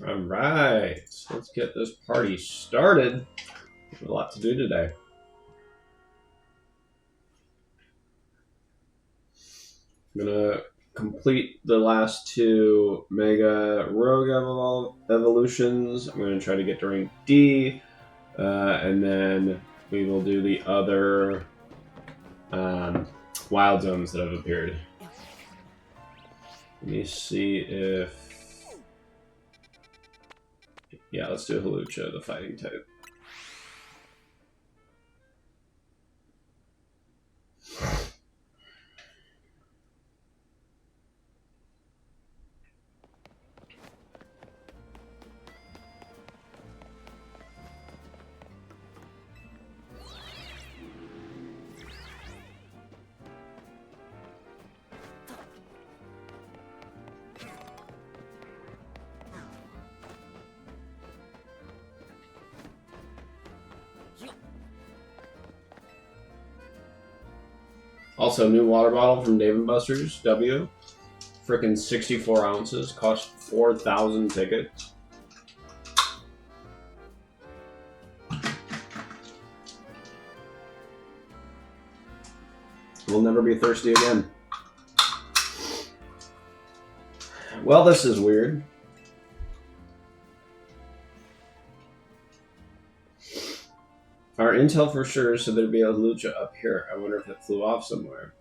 All right, let's get this party started. There's a lot to do today. I'm gonna complete the last 2 Mega Rogue evolutions. I'm gonna try to get to rank D, and then we will do the other wild zones that have appeared. Let me see if... Yeah, let's do Hawlucha, the fighting type. Also, new water bottle from Dave & Buster's, W. Frickin' 64 ounces, cost 4,000 tickets. We'll never be thirsty again. Well, this is weird. Our intel for sure said there'd be a Hawlucha up here. I wonder if it flew off somewhere.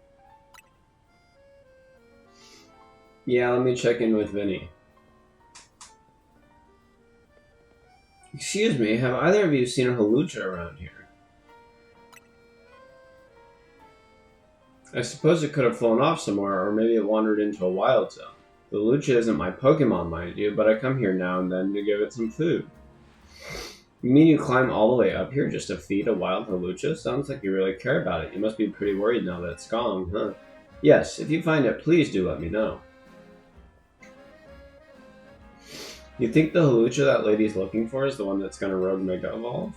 Yeah, let me check in with Vinny. Excuse me, have either of you seen a Hawlucha around here? I suppose it could have flown off somewhere, or maybe it wandered into a wild zone. The Hawlucha isn't my Pokemon, mind you, but I come here now and then to give it some food. You mean you climb all the way up here just to feed a wild Hawlucha? Sounds like you really care about it. You must be pretty worried now that it's gone, huh? Yes, if you find it, please do let me know. You think the Hawlucha that lady's looking for is the one that's gonna Rogue Mega Evolve?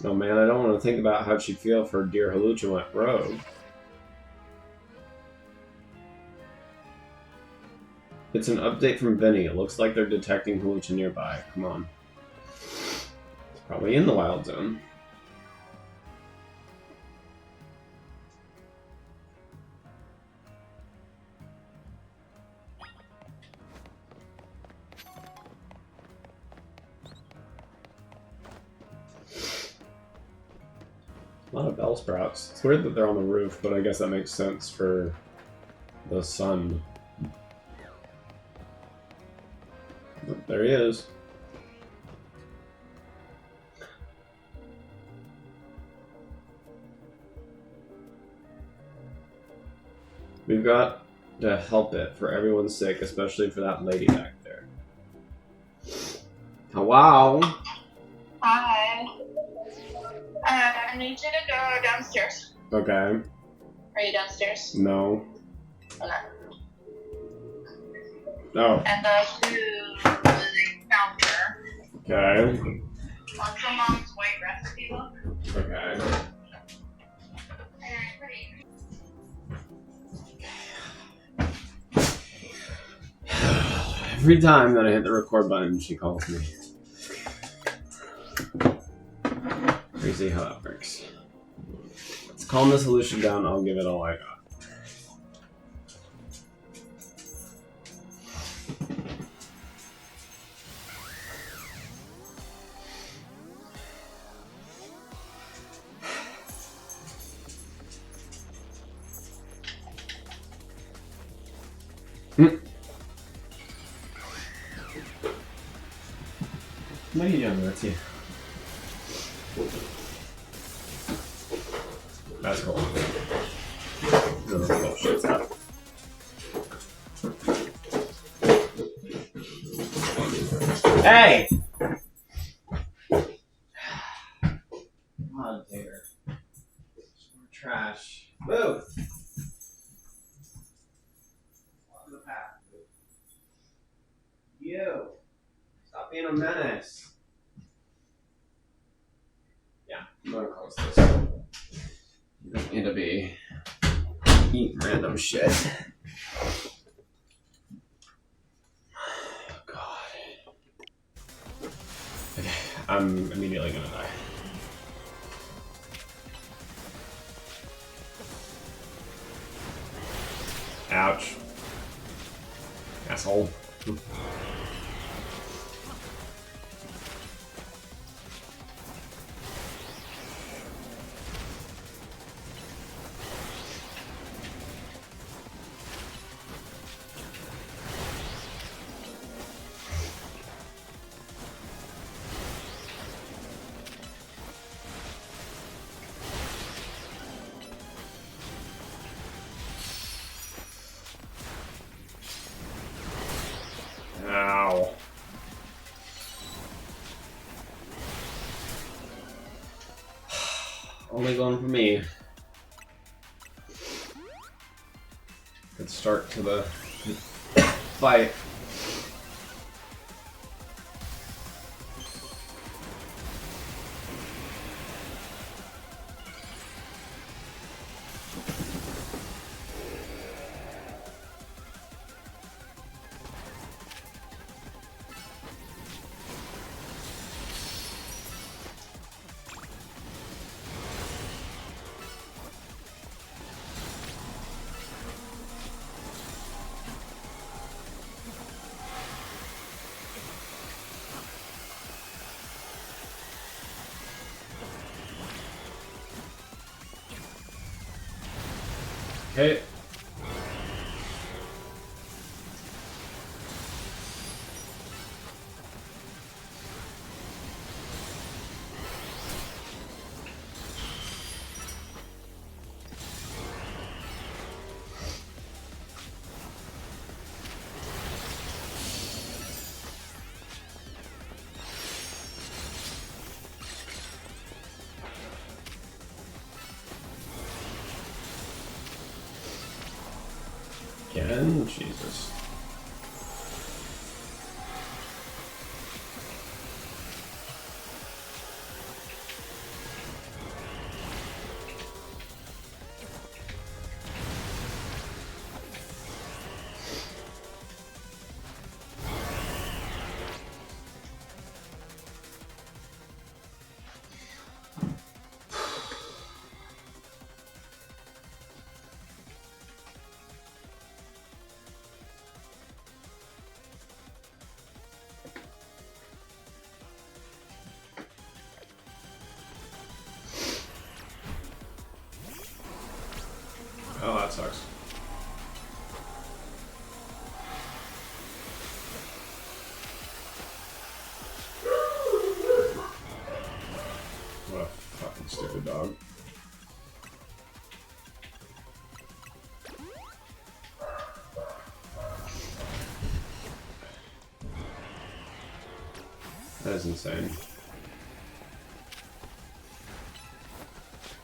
Oh man, I don't want to think about how she'd feel if her dear Hawlucha went rogue. It's an update from Vinny. It looks like they're detecting Hawlucha nearby. Come on. It's probably in the wild zone. A lot of Bellsprouts. It's weird that they're on the roof, but I guess that makes sense for the sun. There he is. We've got to help it for everyone's sake, especially for that lady back there. Hello? Hi. I need you to go downstairs. Okay. Are you downstairs? No. Okay. Oh. And to the counter. Okay. On someone's white recipe book. Okay. Every time that I hit the record button, she calls me. Crazy how that works. Let's calm the solution down. I'll give it all I got. What are you doing, Marty? That's cool. No, that's bullshit stuff. Hey! Come on, Tater. More trash. Move! On the path. You! Stop being a menace. Yeah, I'm gonna close this. You don't need to be eating random shit. I'm immediately gonna die. Ouch. Asshole. Ow. Only going for me. Good start to the fight. Okay. Again? Jesus. Oh, that sucks. What a fucking stupid dog. That is insane.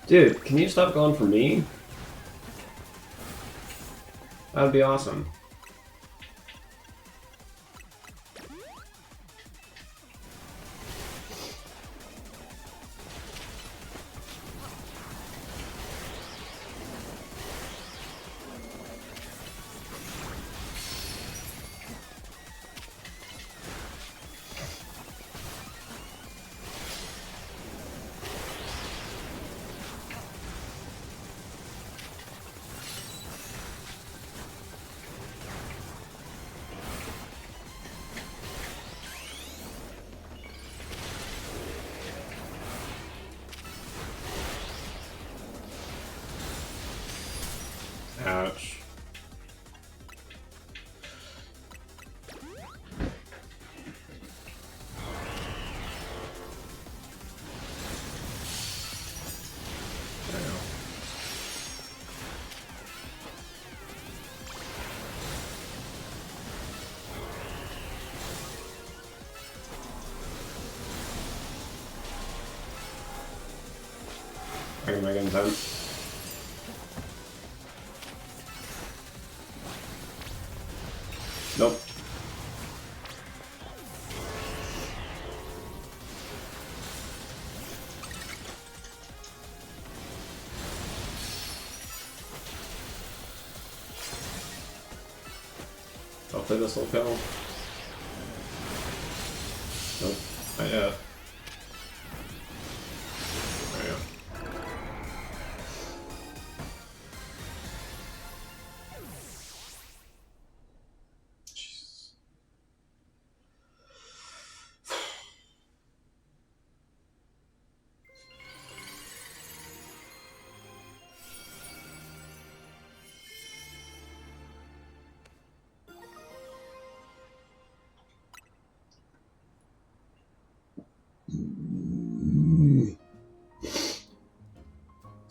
Dude, can you stop going for me? That would be awesome. Ouch. There we go. I can make it in time. Nope. Hopefully this will kill. Nope, not yet.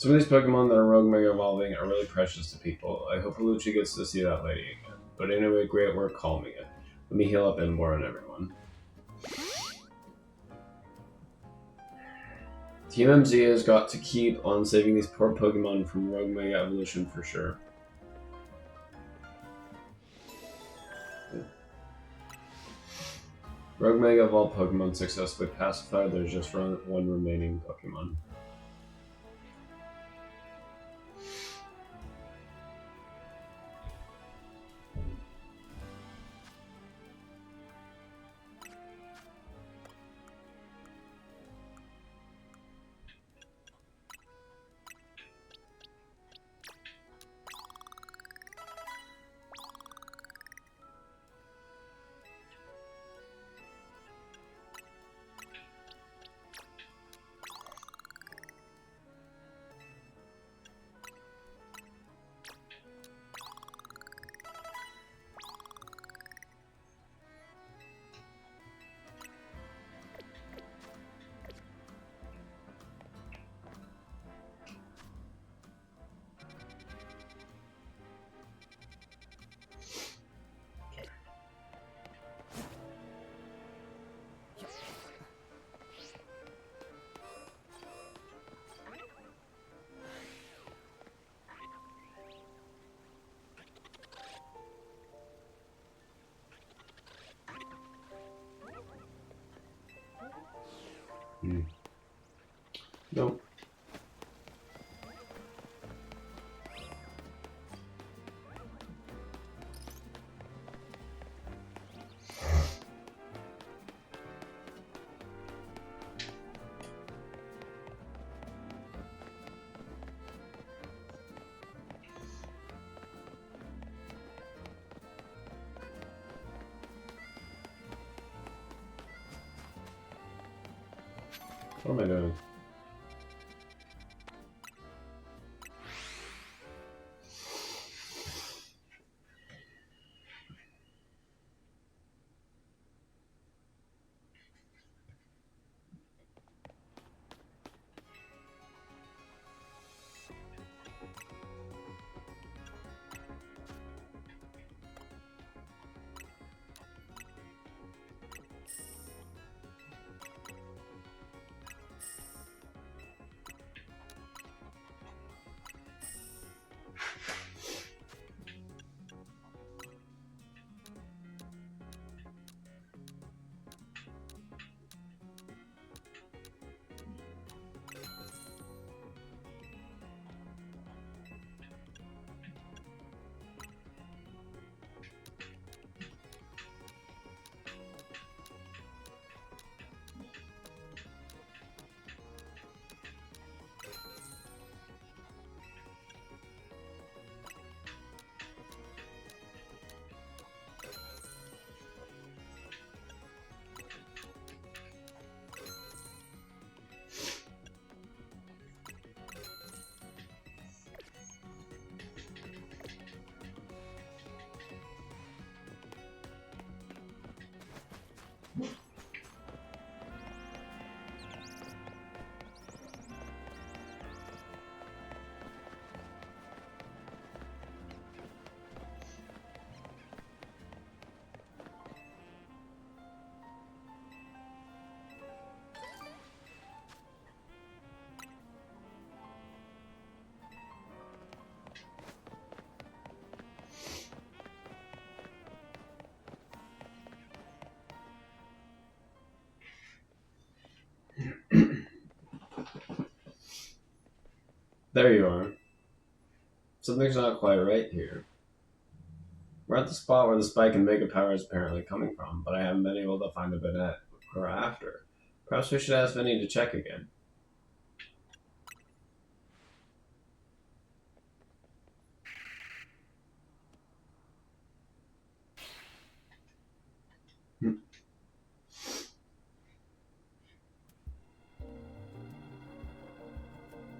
Some of these Pokemon that are Rogue Mega Evolving are really precious to people. I hope Lucha gets to see that lady again. But anyway, great work calming it. Let me heal up Ember on everyone. Team MZ has got to keep on saving these poor Pokemon from Rogue Mega Evolution for sure. Rogue Mega Evolved Pokemon successfully pacified. There's just one remaining Pokemon. Nope. What am I doing? There you are. Something's not quite right here. We're at the spot where the spike in Mega Power is apparently coming from, but I haven't been able to find a Banette or after. Perhaps we should ask Vinny to check again.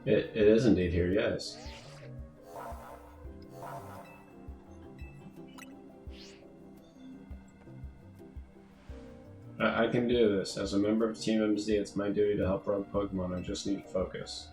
It is indeed here, yes. I can do this. As a member of Team MZ, it's my duty to help rogue Pokemon. I just need to focus.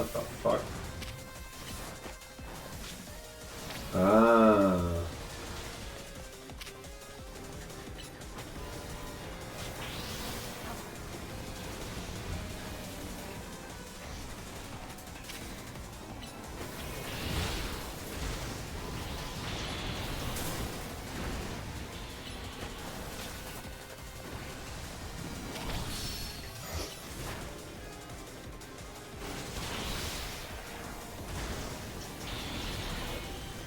What the fuck? Ah.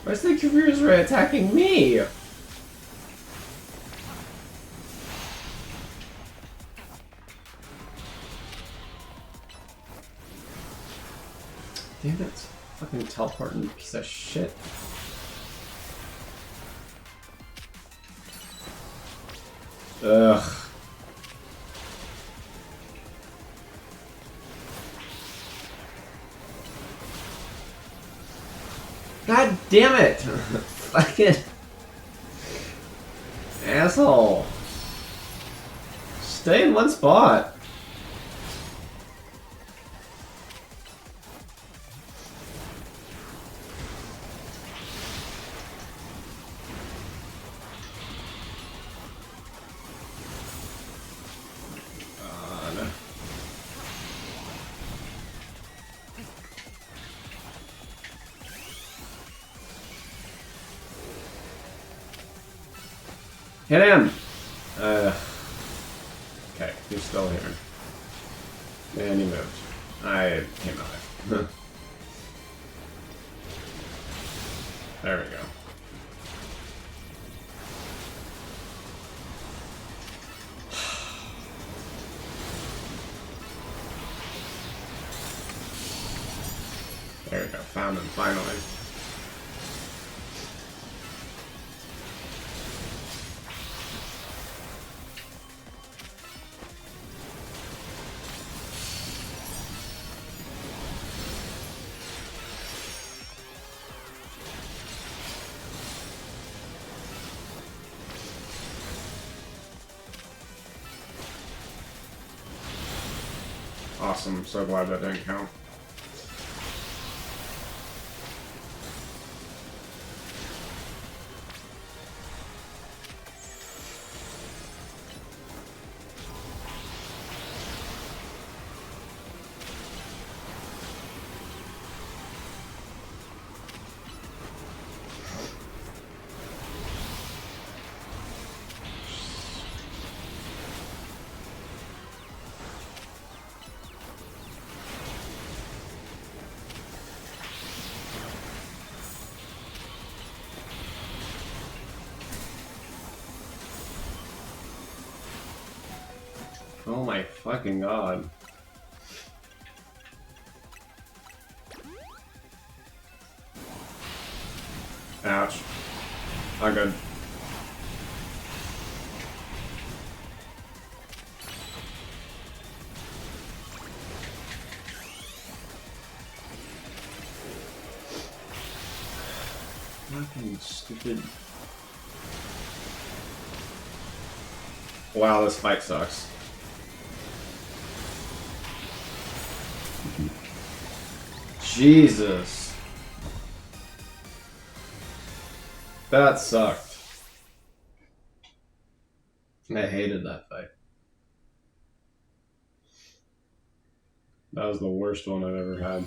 Where's the Confused Ray attacking me? Damn it. Fucking teleporting piece of shit. Ugh. God damn it! Fucking asshole. Stay in one spot. God. Hit him! Okay, he's still here. And he moved. I came out. There we go. There we go, found him finally. Awesome, I'm so glad that didn't count. Oh my fucking god. Ouch. Not good. Fucking stupid. Wow, this fight sucks. Jesus. That sucked. I hated that fight. That was the worst one I've ever had.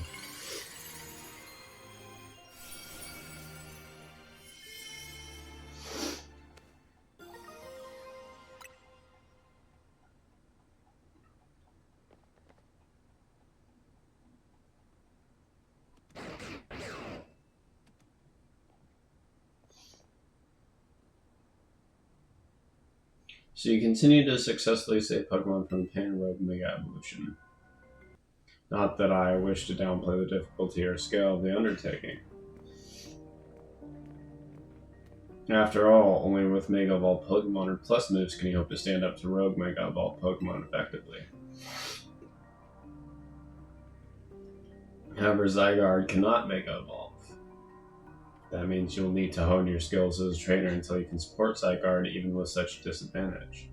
So you continue to successfully save Pokemon from the Pain Road Mega Evolution. Not that I wish to downplay the difficulty or scale of the undertaking. After all, only with Mega Evolved Pokemon or Plus moves can you hope to stand up to Rogue Mega Evolved Pokemon effectively. However, Zygarde cannot Mega Evolve. That means you'll need to hone your skills as a trainer until you can support Zygarde even with such disadvantage.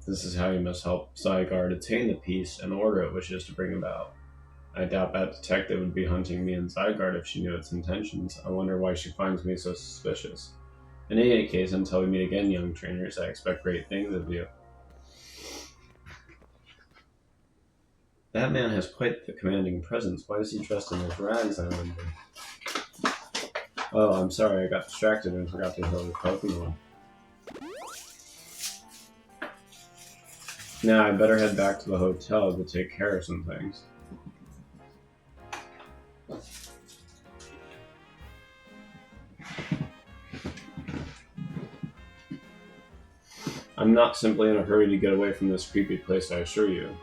This is how you must help Zygarde attain the peace and order it wishes to bring about. I doubt that detective would be hunting me in Zygarde if she knew its intentions. I wonder why she finds me so suspicious. In any case, until we meet again, young trainers, I expect great things of you. That man has quite the commanding presence. Why is he dressed in those rags, I wonder? Oh, I'm sorry, I got distracted and forgot to heal the Pokemon. Now, I better head back to the hotel to take care of some things. I'm not simply in a hurry to get away from this creepy place, I assure you.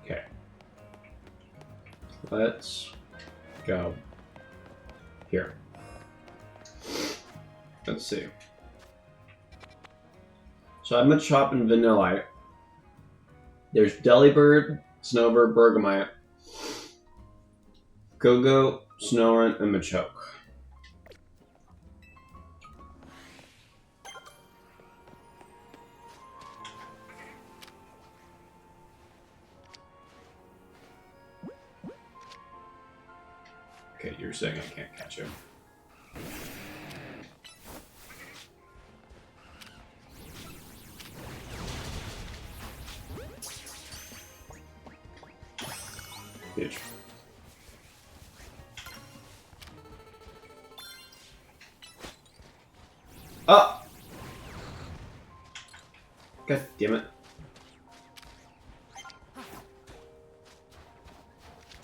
Okay. Let's go here. Let's see. So I'm at Shop in Vanillite. There's Delibird, Snowbird, Bergamite, Go-Go, Snorunt, and Machoke. Okay, you're saying I can't catch him. Bitch. Oh! God damn it.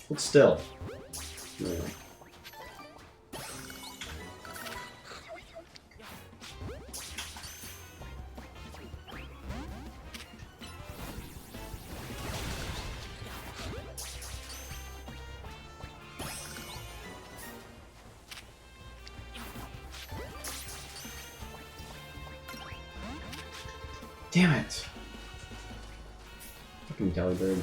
Hold still. No. Damn it! Fucking Delibird.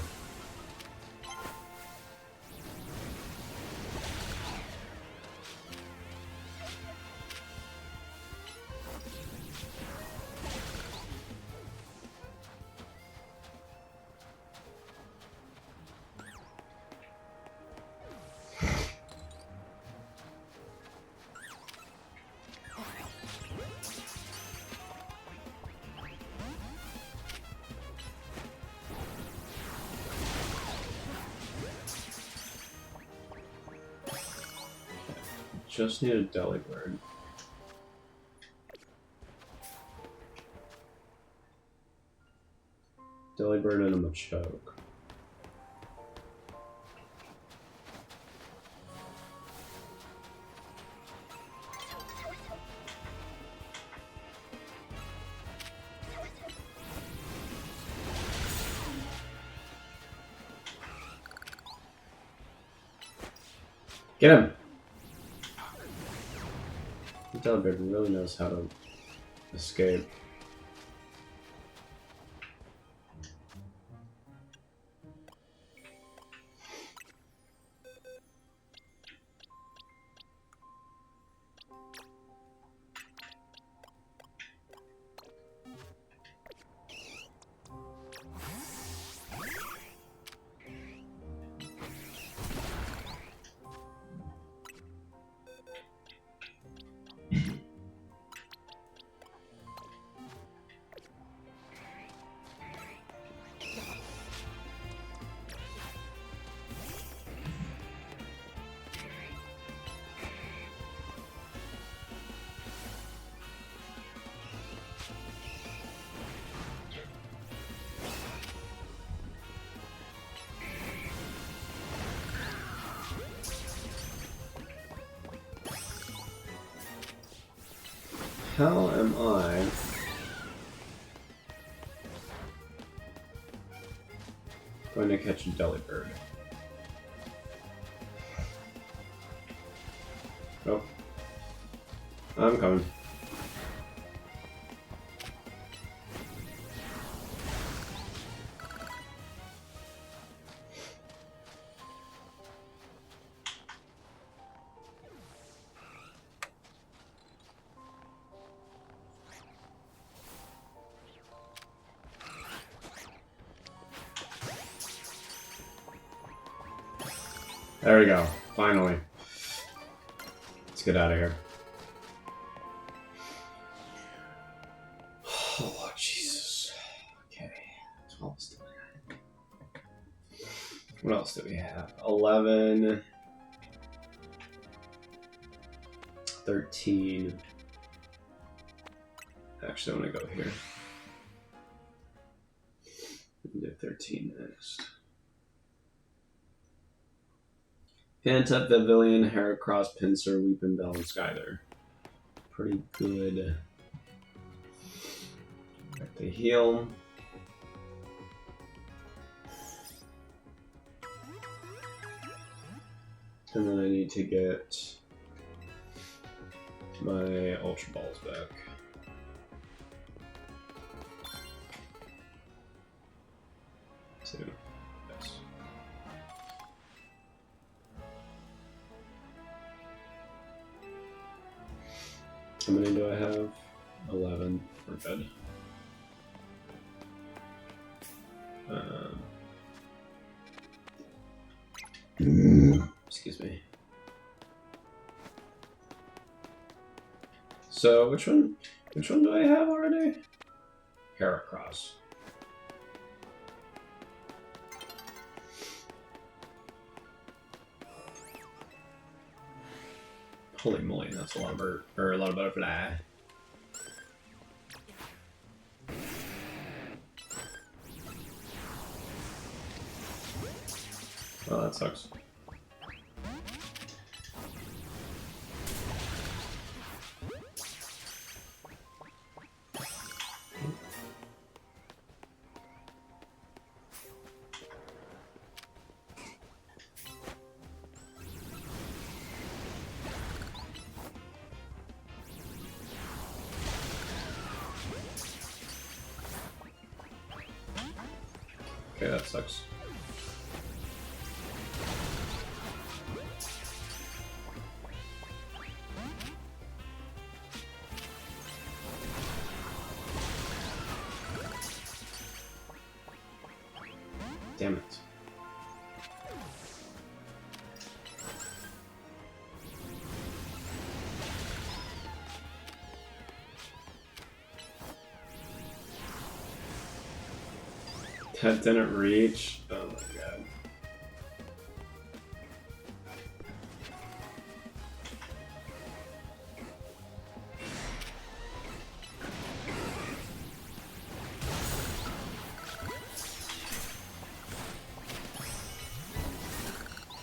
Just need a Delibird. Delibird and a Machoke. Get him! Delibird really knows how to escape. hell am I going to catch a Delibird? Oh. I'm coming. There we go. Finally. Let's get out of here. Oh, Jesus. Okay. 12 still. What else do we have? 11. 13. Actually, I want to go here. Do 13 next. Pantep, Pavilion, Heracross, Pinsir, Weepinbell, and Skyler. Pretty good. Back to heal. And then I need to get my Ultra Balls back. Two. Yes. How many do I have? 11. We're good. Excuse me. So which one do I have already? Heracross. Holy moly, that's a lot of butterfly. Oh, that sucks. Okay, that sucks. Damn it. That didn't reach. Oh my god.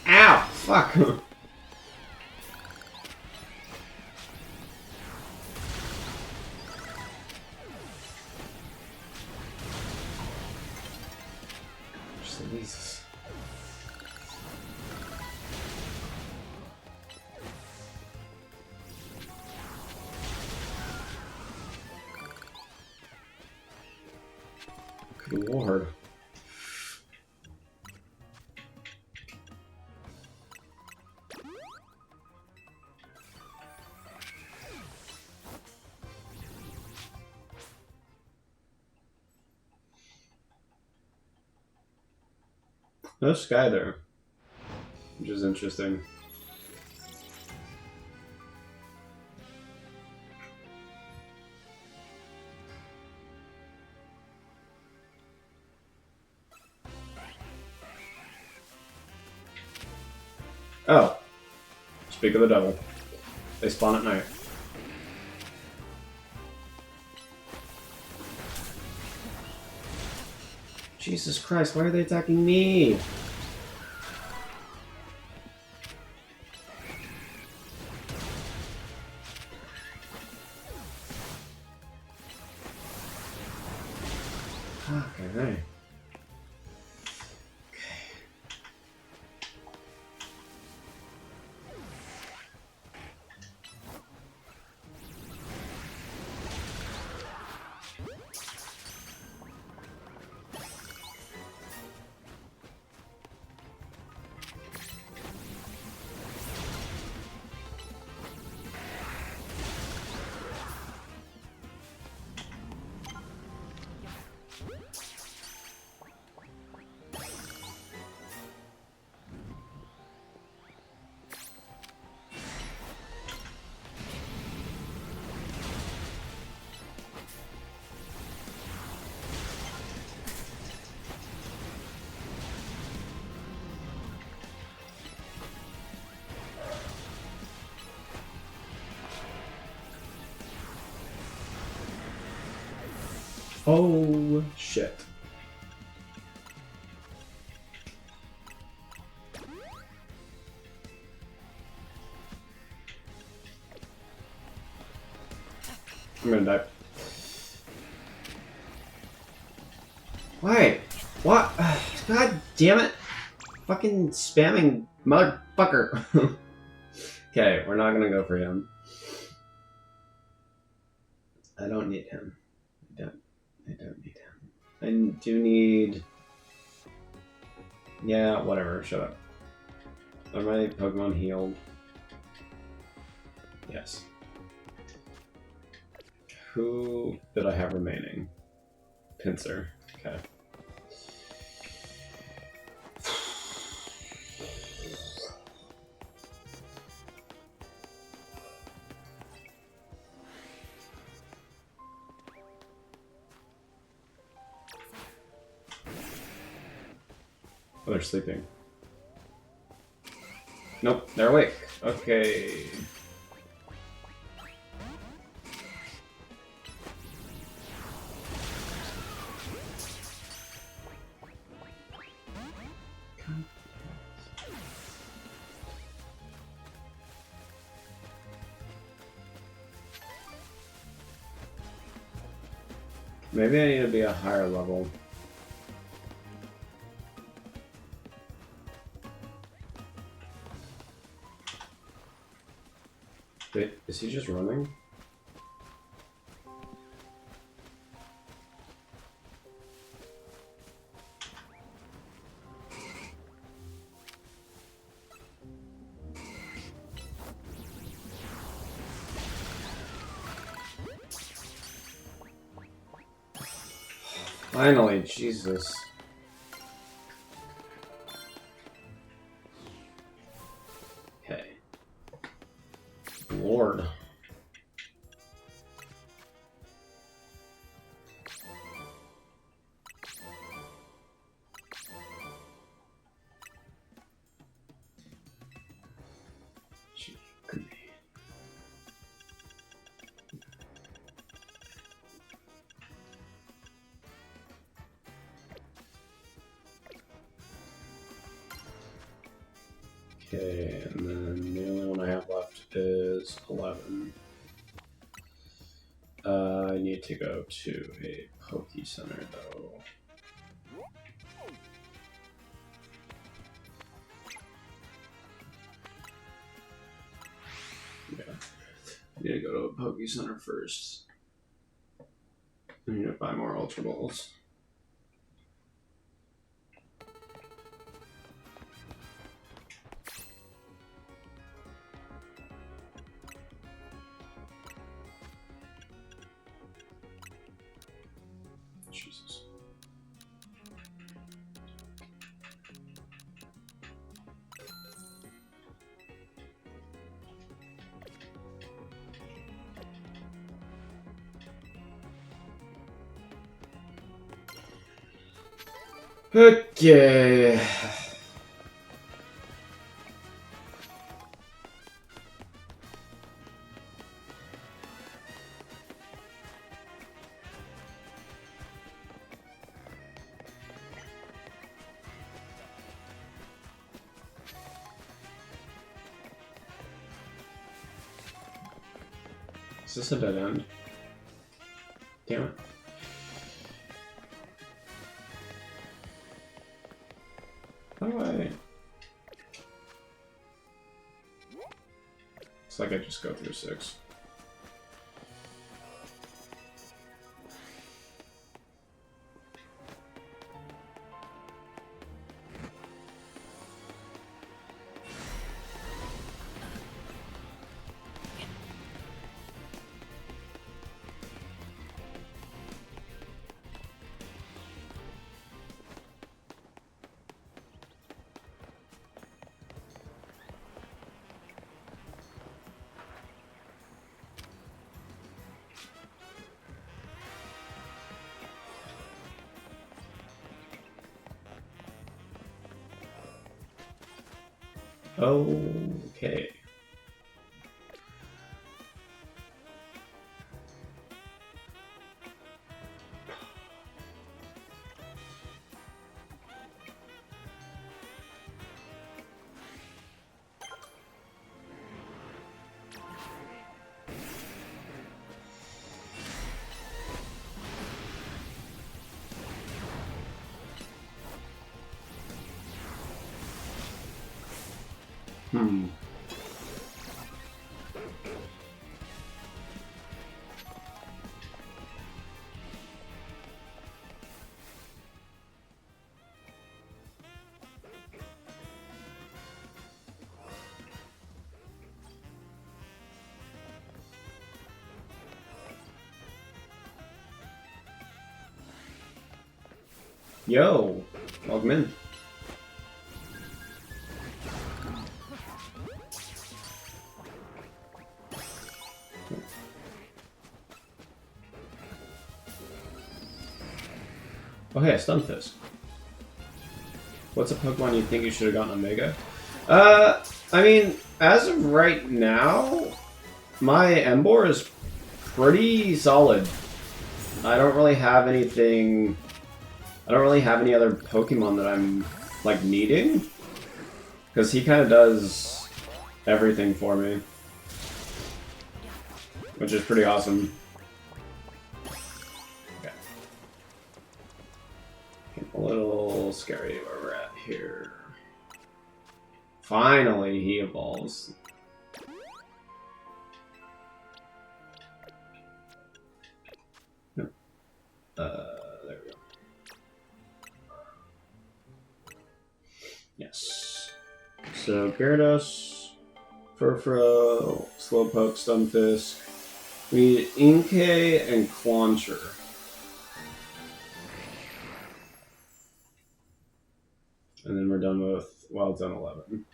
Ow! Fuck! Jesus. Good lord. No sky there, which is interesting. Oh, speak of the devil. They spawn at night. Jesus Christ, why are they attacking me? Fuck, alright. Oh, shit. I'm gonna die. Why? What? God damn it. Fucking spamming motherfucker. Okay, we're not gonna go for him. I don't need him. I don't need him. I do need... Yeah, whatever, shut up. Are my Pokemon healed? Yes. Who did I have remaining? Pinsir. Okay. Oh, they're sleeping. Nope, they're awake. Okay. Maybe I need to be a higher level. Wait, is he just running? Finally, Jesus. Okay. Lord. Okay, and then the only one I have left is 11. I need to go to a Poke Center though. Yeah, I need to go to a Poke Center first. I need to buy more Ultra Balls. Jesus. Okay. Is this a dead end? Damn it. I just go through 6. Okay. Yo, welcome in. Oh hey, a Stunfisk. What's a Pokemon you think you should have gotten a Mega? I mean, as of right now, my Emboar is pretty solid. I don't really have anything... I don't really have any other Pokemon that I'm, like, needing. Because he kind of does everything for me. Which is pretty awesome. Okay. Getting a little scary where we're at here. Finally, he evolves. There we go. Yes. So, Gyarados, Furfrou, Slowpoke, Stunfisk. We need Inkay and Clauncher. And then we're done with Wild Zone 11.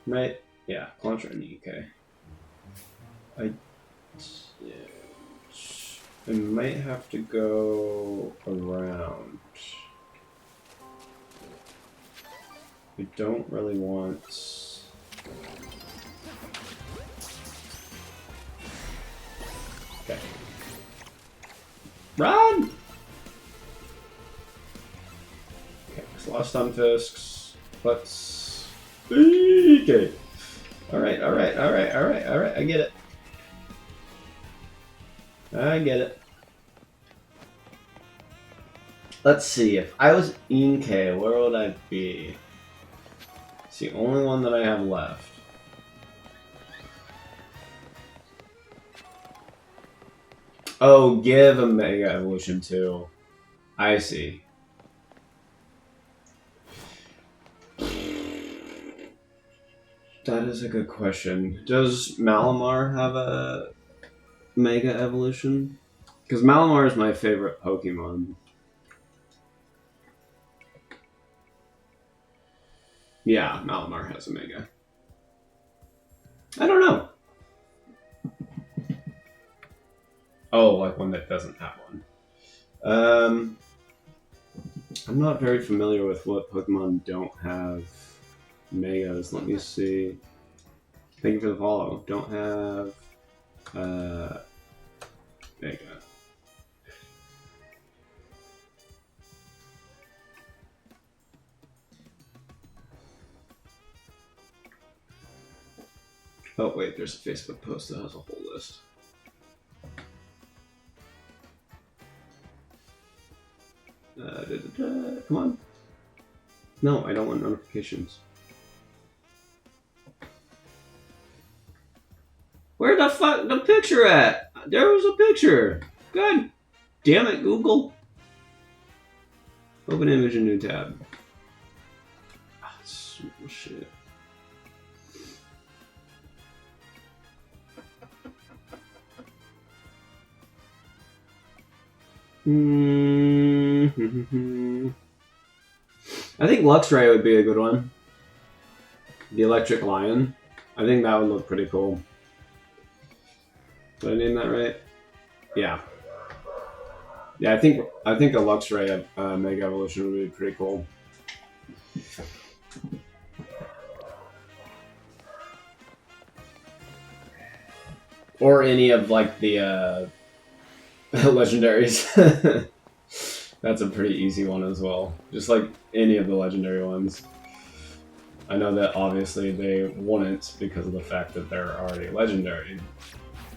Right? Yeah, Clauncher and Inkay. I might have to go around. We don't really want... Okay. Run! Okay, there's a lot of Stunfisks. Let's... Okay. Alright, I get it. I get it. Let's see, if I was Inkay, where would I be? It's the only one that I have left. Oh, give a Mega Evolution too. I see. That is a good question. Does Malamar have a Mega Evolution? Because Malamar is my favorite Pokemon. Yeah, Malamar has a Mega. I don't know. Oh, like one that doesn't have one. I'm not very familiar with what Pokemon don't have Megas. Let me see. Thank you for the follow. Don't have Mega. Oh wait, there's a Facebook post that has a whole list. Come on. No, I don't want notifications. Where the fuck the picture at? There was a picture. God damn it, Google. Open image in new tab. Ah, super shit. I think Luxray would be a good one. The Electric Lion. I think that would look pretty cool. Did I name that right? Yeah. Yeah, I think a Luxray Mega Evolution would be pretty cool. Or any of like the legendaries. That's a pretty easy one as well. Just like any of the legendary ones. I know that obviously they wouldn't because of the fact that they're already legendary.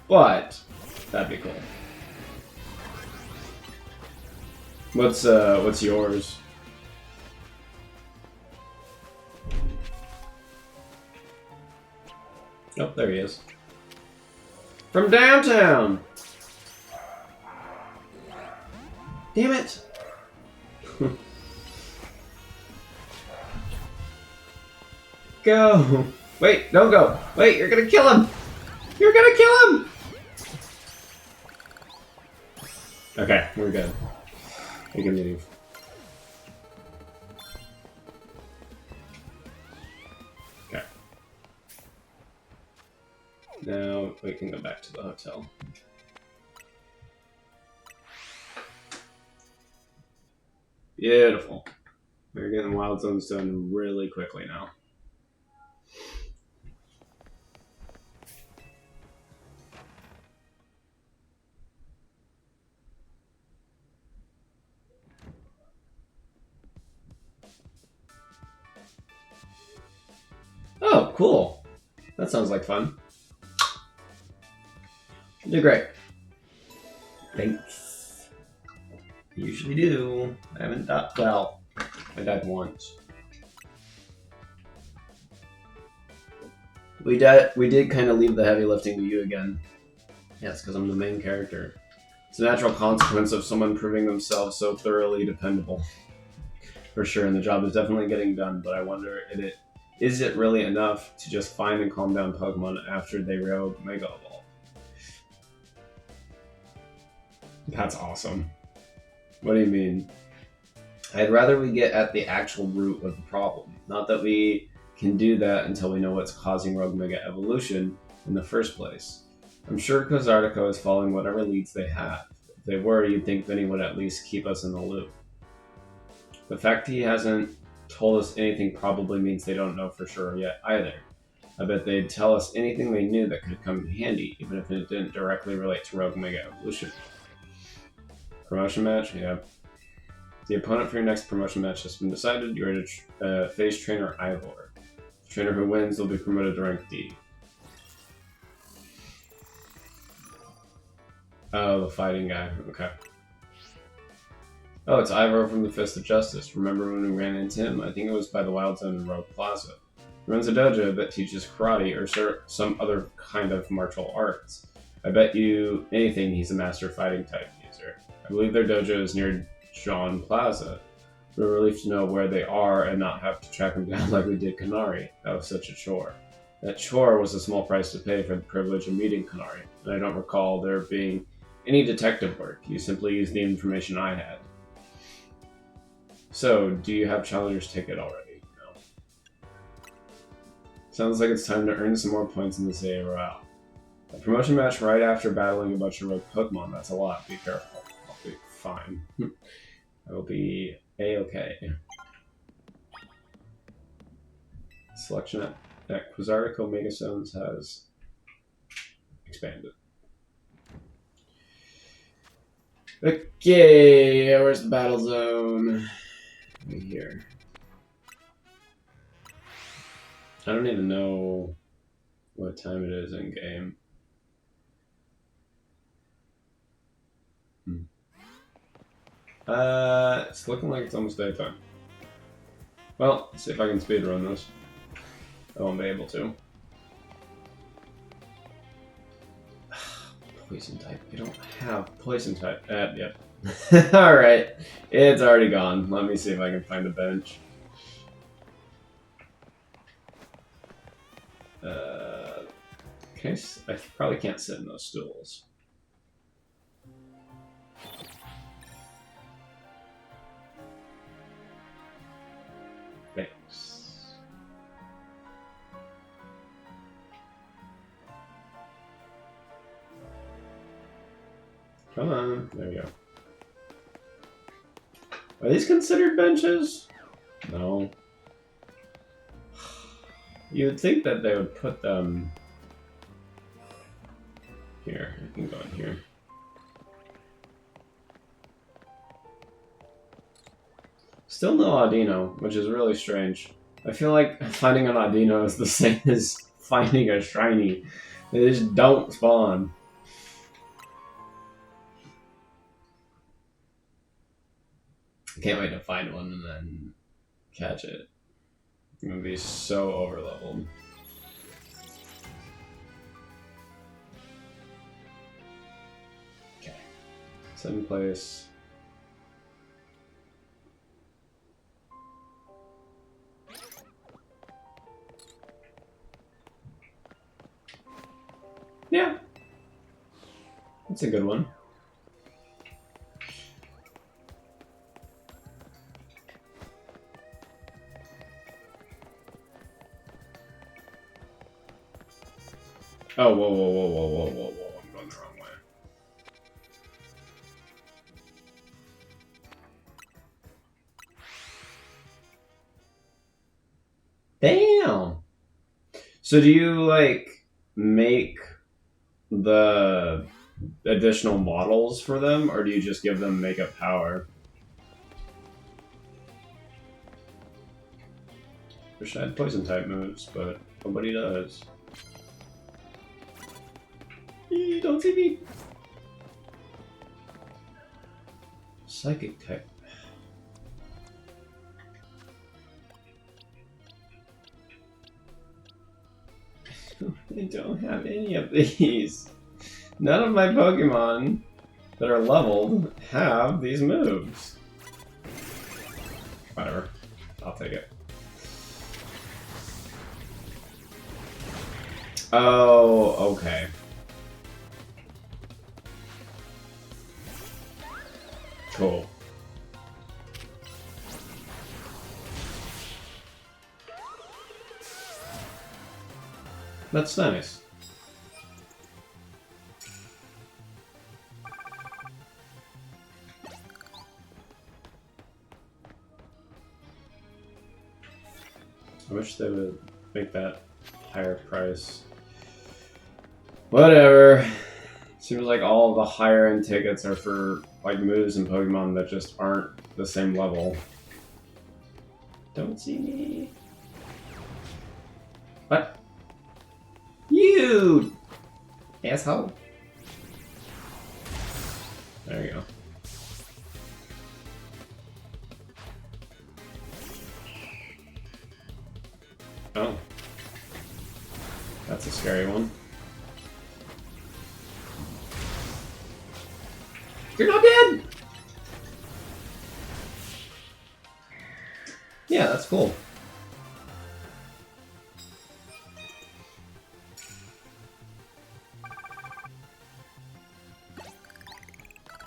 But that'd be cool. What's yours? Oh, there he is. From downtown! Damn it! Go! Wait, don't go! Wait, you're gonna kill him! You're gonna kill him! Okay, we're good. We can leave. Okay. Now we can go back to the hotel. Beautiful. We're getting Wild Zones done really quickly now. Oh, cool. That sounds like fun. You did great. Thanks. I usually do. I haven't died. Well, I died once. We did kind of leave the heavy lifting to you again. Yes, because I'm the main character. It's a natural consequence of someone proving themselves so thoroughly dependable. For sure, and the job is definitely getting done, but I wonder is it really enough to just find and calm down Pokemon after they Mega Evolve? That's awesome. What do you mean? I'd rather we get at the actual root of the problem. Not that we can do that until we know what's causing Rogue Mega Evolution in the first place. I'm sure Quasartico is following whatever leads they have. If they were, you'd think Vinny would at least keep us in the loop. The fact he hasn't told us anything probably means they don't know for sure yet either. I bet they'd tell us anything they knew that could come in handy, even if it didn't directly relate to Rogue Mega Evolution. Promotion match? Yeah. The opponent for your next promotion match has been decided. You're to face trainer Ivor. The trainer who wins will be promoted to rank D. Oh, the fighting guy. Okay. Oh, it's Ivor from the Fist of Justice. Remember when we ran into him? I think it was by the Wild Zone in Rogue Plaza. He runs a dojo that teaches karate or some other kind of martial arts. I bet you anything he's a master fighting type user. I believe their dojo is near John Plaza. We're relieved to know where they are and not have to track them down like we did Kanari. That was such a chore. That chore was a small price to pay for the privilege of meeting Kanari, and I don't recall there being any detective work. You simply used the information I had. So, do you have Challenger's ticket already? No. Sounds like it's time to earn some more points in this ARL. A promotion match right after battling a bunch of rogue Pokemon, that's a lot. Be careful. I'll be fine. I will be A-okay. Selection at Quasartico Mega Stones has expanded. Okay, where's the battle zone? Right here. I don't even know what time it is in game. It's looking like it's almost daytime. Well, let's see if I can speedrun this. I won't be able to. Poison type. I don't have poison type. Yep. Alright. It's already gone. Let me see if I can find a bench. I probably can't sit in those stools. Thanks. Come on. There we go. Are these considered benches? No. You would think that they would put them here. I can go in here. Still no Audino, which is really strange. I feel like finding an Audino is the same as finding a shiny. They just don't spawn. I can't wait to find one and then catch it. I'm gonna be so overleveled. Okay. Set in place. Yeah. That's a good one. Oh, whoa, whoa, whoa, whoa, whoa, whoa, whoa. I'm going the wrong way. Damn! So do you, like, make the additional models for them, or do you just give them makeup power? Wish I had poison type moves, but nobody does. Don't see me! Psychic type. I don't have any of these. None of my Pokemon that are leveled have these moves. Whatever. I'll take it. Oh, okay. Cool. That's nice. I wish they would make that higher price. Whatever. Seems like all the higher end tickets are for like moves and Pokemon that just aren't the same level. Don't see me. What? You asshole. There you go. Oh. That's a scary one. You're not dead! Yeah, that's cool.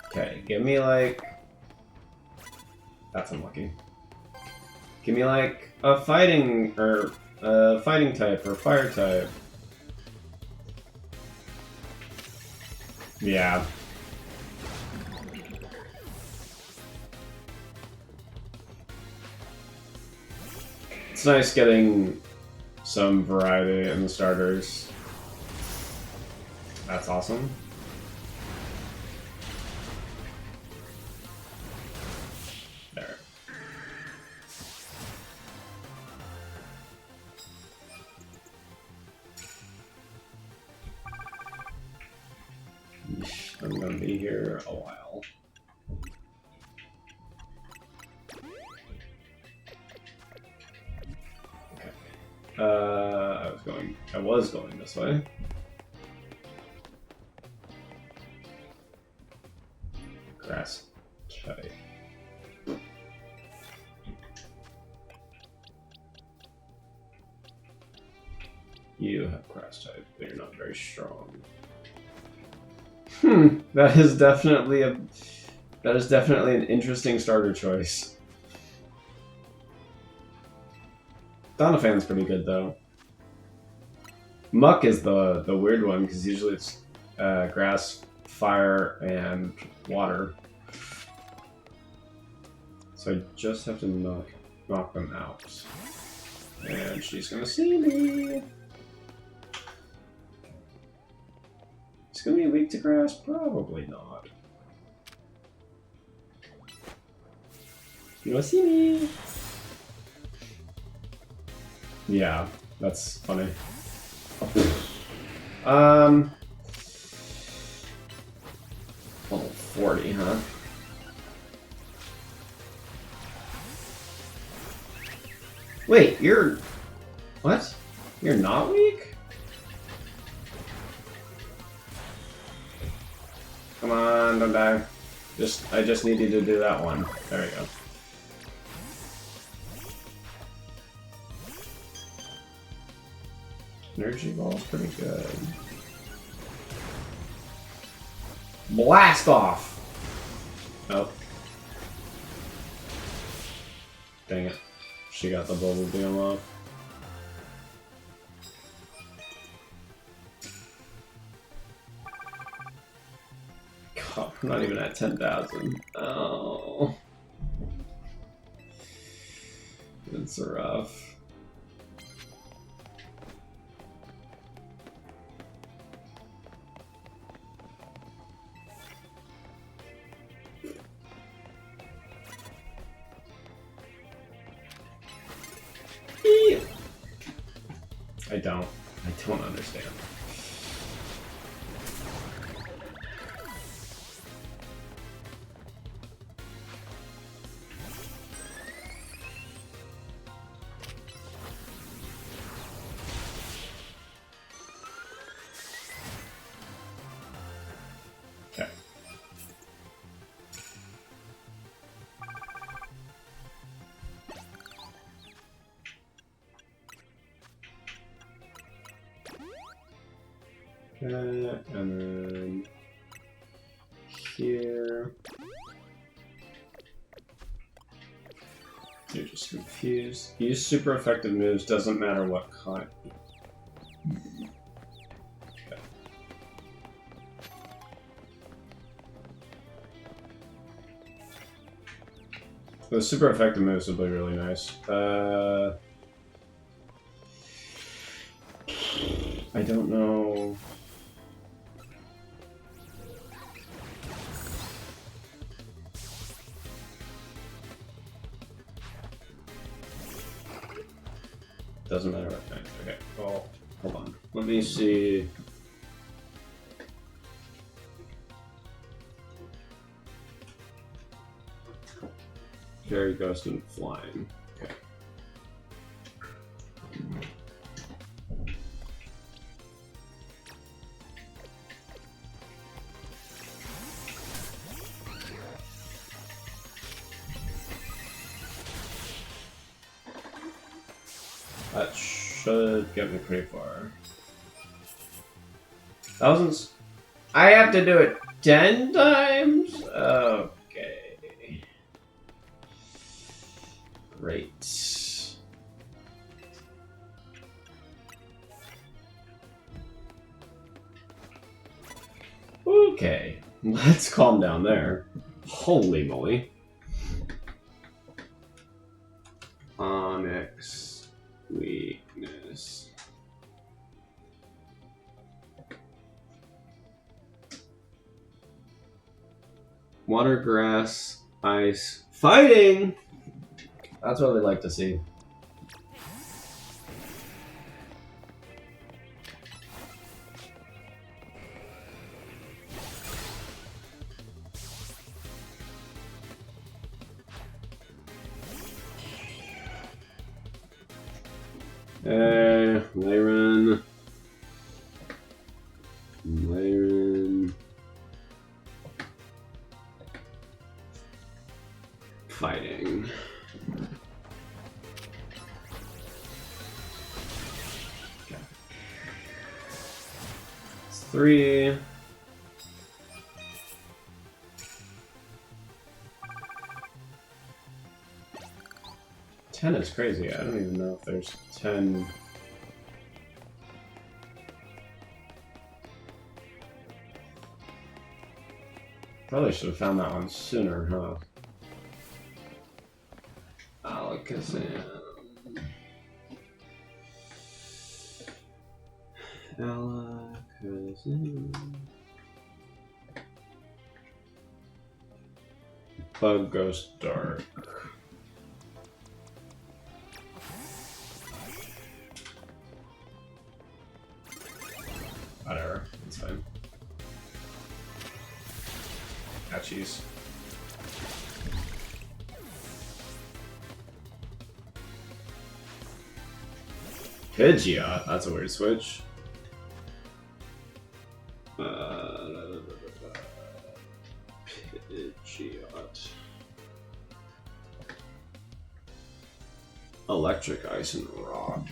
Okay, give me like... That's unlucky. Give me like a fighting, or fighting type, or fire type. Yeah. It's nice getting some variety in the starters. That's awesome. There. I'm gonna be here a while. I was going this way. Grass type. You have grass type, but you're not very strong. That is definitely an interesting starter choice. Doniphan's pretty good though. Muck is the weird one because usually it's grass, fire, and water. So I just have to knock them out. And she's gonna see me. It's gonna be weak to grass? Probably not. You wanna see me? Yeah, that's funny. Level 40, huh? Wait, you're... What? You're not weak? Come on, don't die. I just need you to do that one. There we go. Energy ball's pretty good. Blast off! Oh. Dang it. She got the bubble beam off. God, I'm not even at 10,000. Oh. It's rough. I don't understand. Okay. And then here, you're just confused. Use super effective moves, doesn't matter what kind. Okay. The super effective moves will be really nice. I don't know. Doesn't matter what kind. Okay, well, hold on. Let me see. Fairy, Ghost, and Flying. Okay. That should get me pretty far. Thousands? I have to do it 10 times? Okay. Great. Okay. Let's calm down there. Holy moly. Onyx. Weakness. Water, grass, ice, fighting! That's what we like to see. Lyran. 3. Ten is crazy. I don't even know if there's 10. Probably should have found that one sooner, huh? Alakazam. Alakazam. Bug goes dark. Whatever, it's fine. Ouchies. Pidgeot, that's a weird switch. Pidgeot. Electric, Ice, and Rock.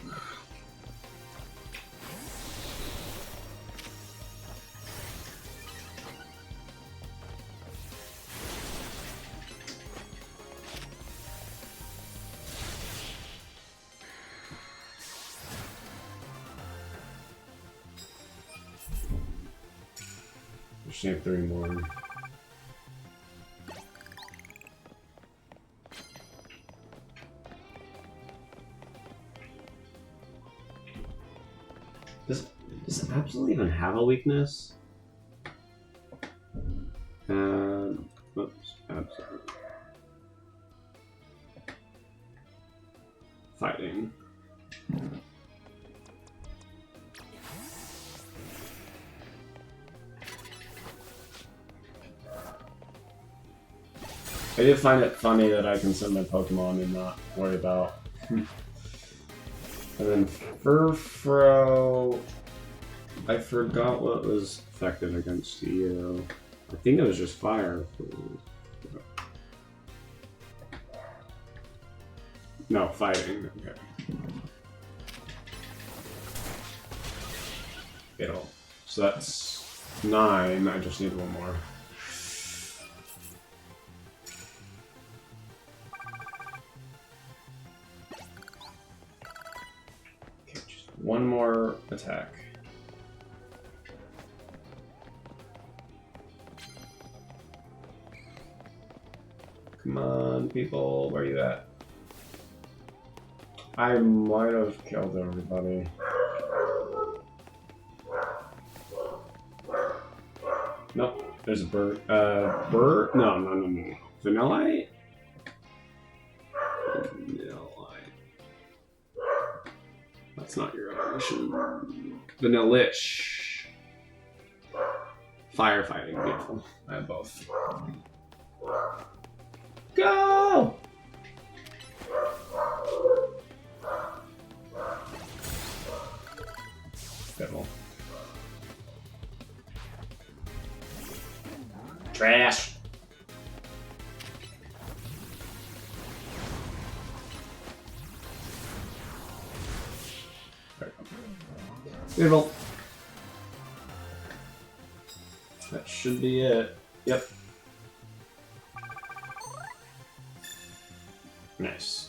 Just need 3 more. Does Absol even have a weakness? Oops, Absol. Fighting. I do find it funny that I can send my Pokemon and not worry about. And then Furfro, I forgot what was effective against you. I think it was just fire. No, fighting. Okay. It'll. So that's 9. I just need 1 more. Okay, just 1 more attack. Come on, people, where are you at? I might have killed everybody. Nope, there's a bird. Bird? No. Vanillite? Vanillite. That's not your evolution. Vanillish. Firefighting, beautiful. I have both. Go! Devil. Trash. Beautiful. That should be it. Yep. Nice.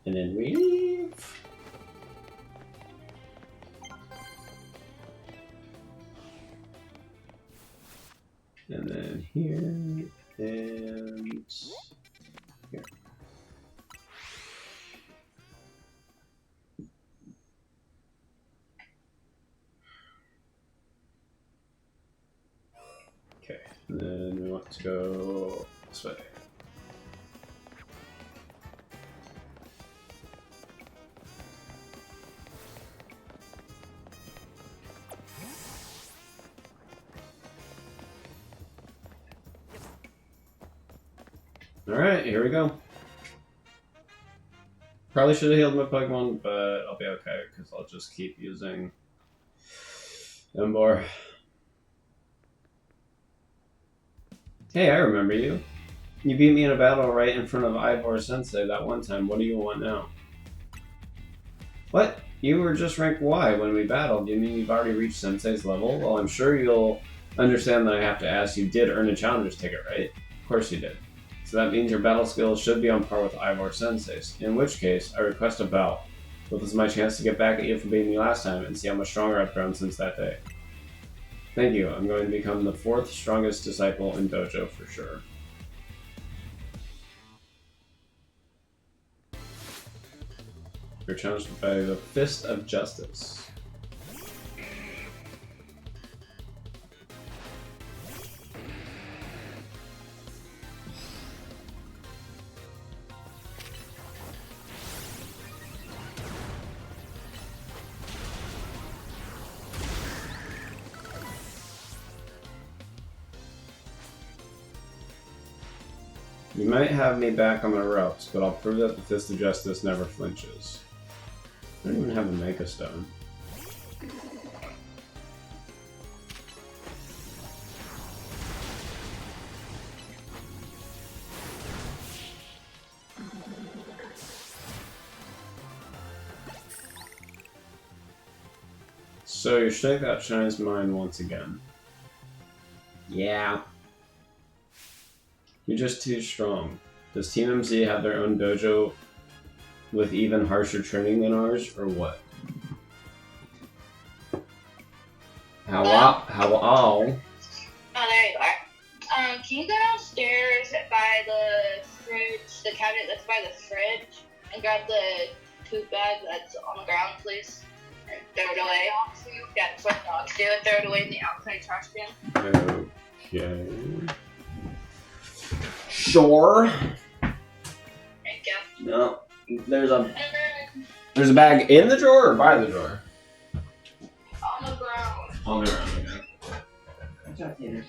And then we leave. And then here and here. Okay, and then we want to go this way. Alright, here we go. Probably should have healed my Pokemon, but I'll be okay, because I'll just keep using Emboar. Hey, I remember you. You beat me in a battle right in front of Ivor Sensei that one time. What do you want now? What? You were just ranked Y when we battled. You mean you've already reached Sensei's level? Well, I'm sure you'll understand that I have to ask. You did earn a challenger's ticket, right? Of course you did. So that means your battle skills should be on par with Ivor Sensei's. In which case, I request a bout. Well, this is my chance to get back at you for beating me last time and see how much stronger I've grown since that day. Thank you. I'm going to become the 4th strongest disciple in Dojo for sure. You're challenged by the Fist of Justice. You might have me back on my ropes, but I'll prove that the Fist of Justice never flinches. I don't even have a Mega Stone. So your strength outshines mine once again. Yeah. You're just too strong. Does Team MZ have their own dojo with even harsher training than ours, or what? How Oh, there you are. Can you go downstairs by the fridge, the cabinet that's by the fridge, and grab the poop bag that's on the ground, please? And throw it away. Yeah, that's what dogs do. Throw it away in the outside trash can. Okay. Sure. There you go. No. There's a And then there's a bag in the drawer or by the drawer? on the ground. On the ground, okay. Good job, Tanner.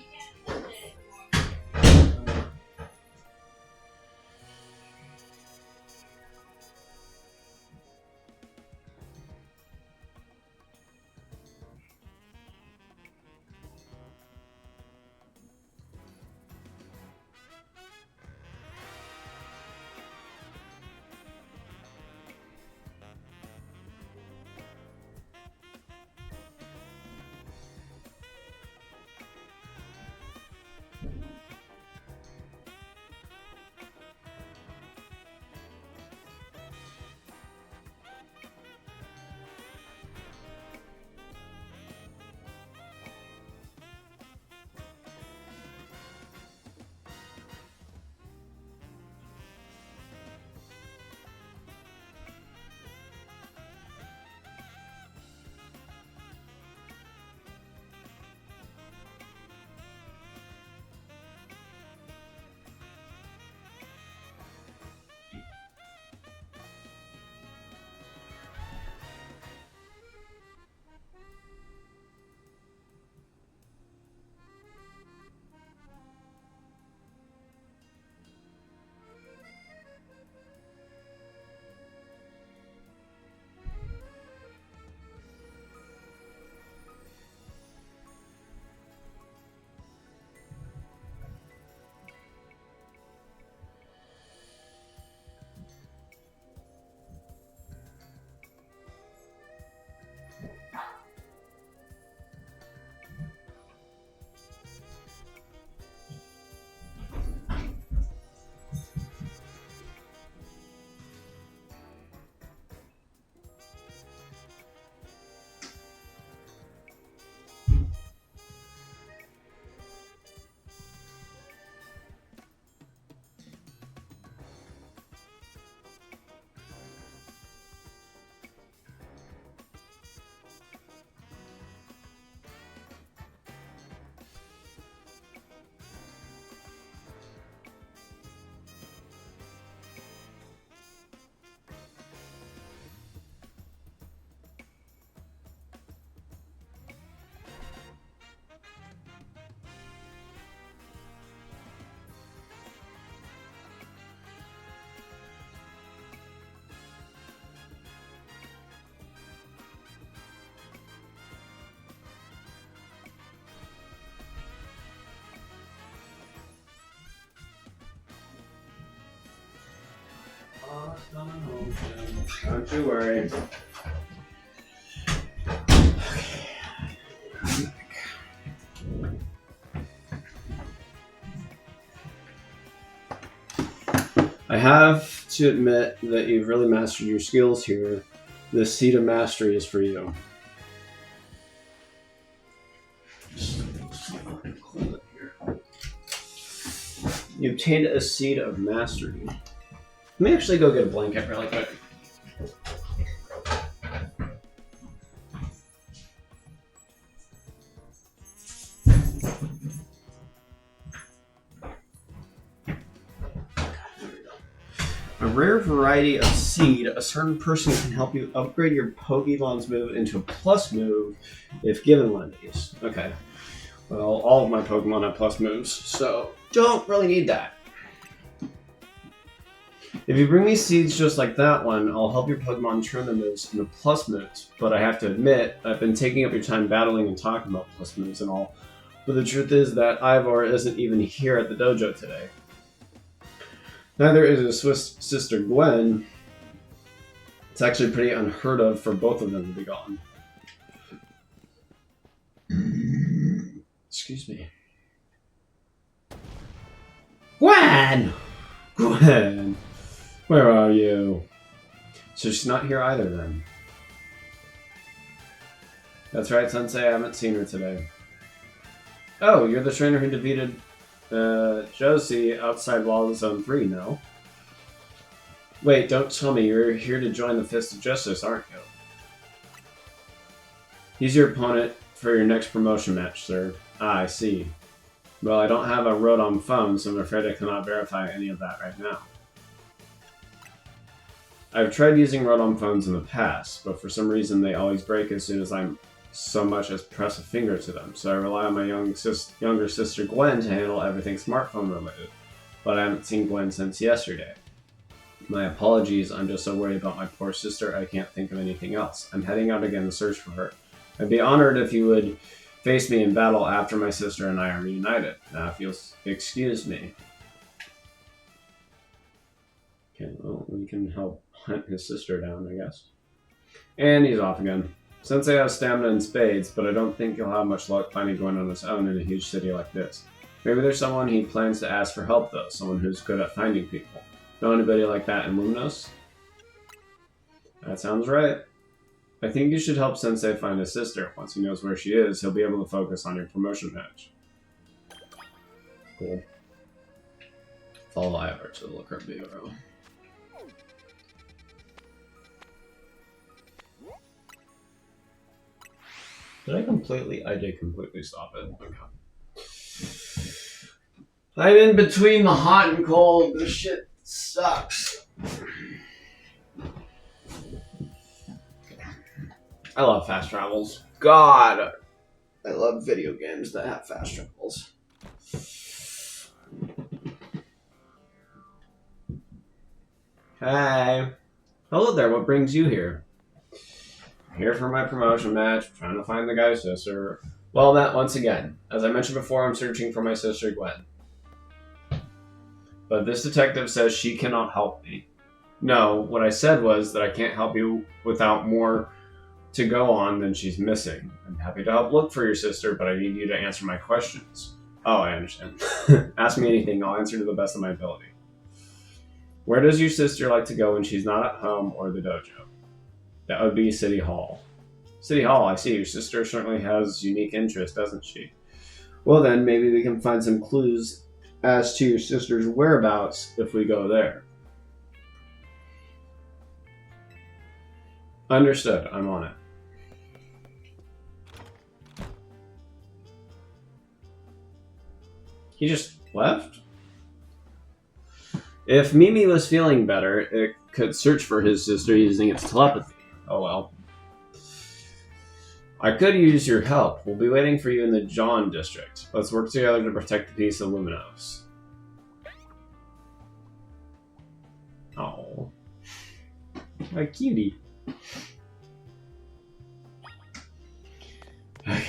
Don't you worry. I have to admit that you've really mastered your skills here. This seed of mastery is for you. You obtained a seed of mastery. Let me actually go get a blanket really quick. A rare variety of seed, a certain person can help you upgrade your Pokemon's move into a plus move if given one of these. Okay. Well, all of my Pokemon have plus moves, so don't really need that. If you bring me seeds just like that one, I'll help your Pokemon turn the moves into plus moves. But I have to admit, I've been taking up your time battling and talking about plus moves and all. But the truth is that Ivor isn't even here at the dojo today. Neither is his Swiss sister Gwen. It's actually pretty unheard of for both of them to be gone. Excuse me. Gwen! Gwen! Where are you? So she's not here either then. That's right, Sensei, I haven't seen her today. Oh, you're the trainer who defeated Josie outside Wall Zone 3, no? Wait, don't tell me you're here to join the Fist of Justice, aren't you? He's your opponent for your next promotion match, sir. Ah, I see. Well, I don't have a Rotom phone, so I'm afraid I cannot verify any of that right now. I've tried using Rotom phones in the past, but for some reason they always break as soon as I'm so much as press a finger to them, so I rely on my younger sister Gwen to handle everything smartphone related, but I haven't seen Gwen since yesterday. My apologies, I'm just so worried about my poor sister I can't think of anything else. I'm heading out again to search for her. I'd be honored if you would face me in battle after my sister and I are reunited. Now if you'll excuse me. Okay, well, we can help hunt his sister down, I guess. And he's off again. Sensei has stamina and spades, but I don't think he'll have much luck finding Gwen on his own in a huge city like this. Maybe there's someone he plans to ask for help though, someone who's good at finding people. Know anybody like that in Luminos? That sounds right. I think you should help Sensei find his sister. Once he knows where she is, he'll be able to focus on your promotion match. Cool. Follow Ivor to the Looker Bureau. Did I completely? I did completely stop it. Okay. I'm in between the hot and cold. This shit sucks. I love fast travels. God, I love video games that have fast travels. Hey. Hello there, what brings you here? Here for my promotion match, trying to find the guy's sister. Well met once again. As I mentioned before, I'm searching for my sister Gwen. But this detective says she cannot help me. No, what I said was that I can't help you without more to go on than she's missing. I'm happy to help look for your sister, but I need you to answer my questions. Oh, I understand. Ask me anything, I'll answer to the best of my ability. Where does your sister like to go when she's not at home or the dojo? That would be City Hall. City Hall, I see. Your sister certainly has unique interests, doesn't she? Well then, maybe we can find some clues as to your sister's whereabouts if we go there. Understood. I'm on it. He just left? If Mimi was feeling better, it could search for his sister using its telepathy. Oh well. I could use your help. We'll be waiting for you in the John district. Let's work together to protect the peace of Luminos. Oh. My cutie. Okay.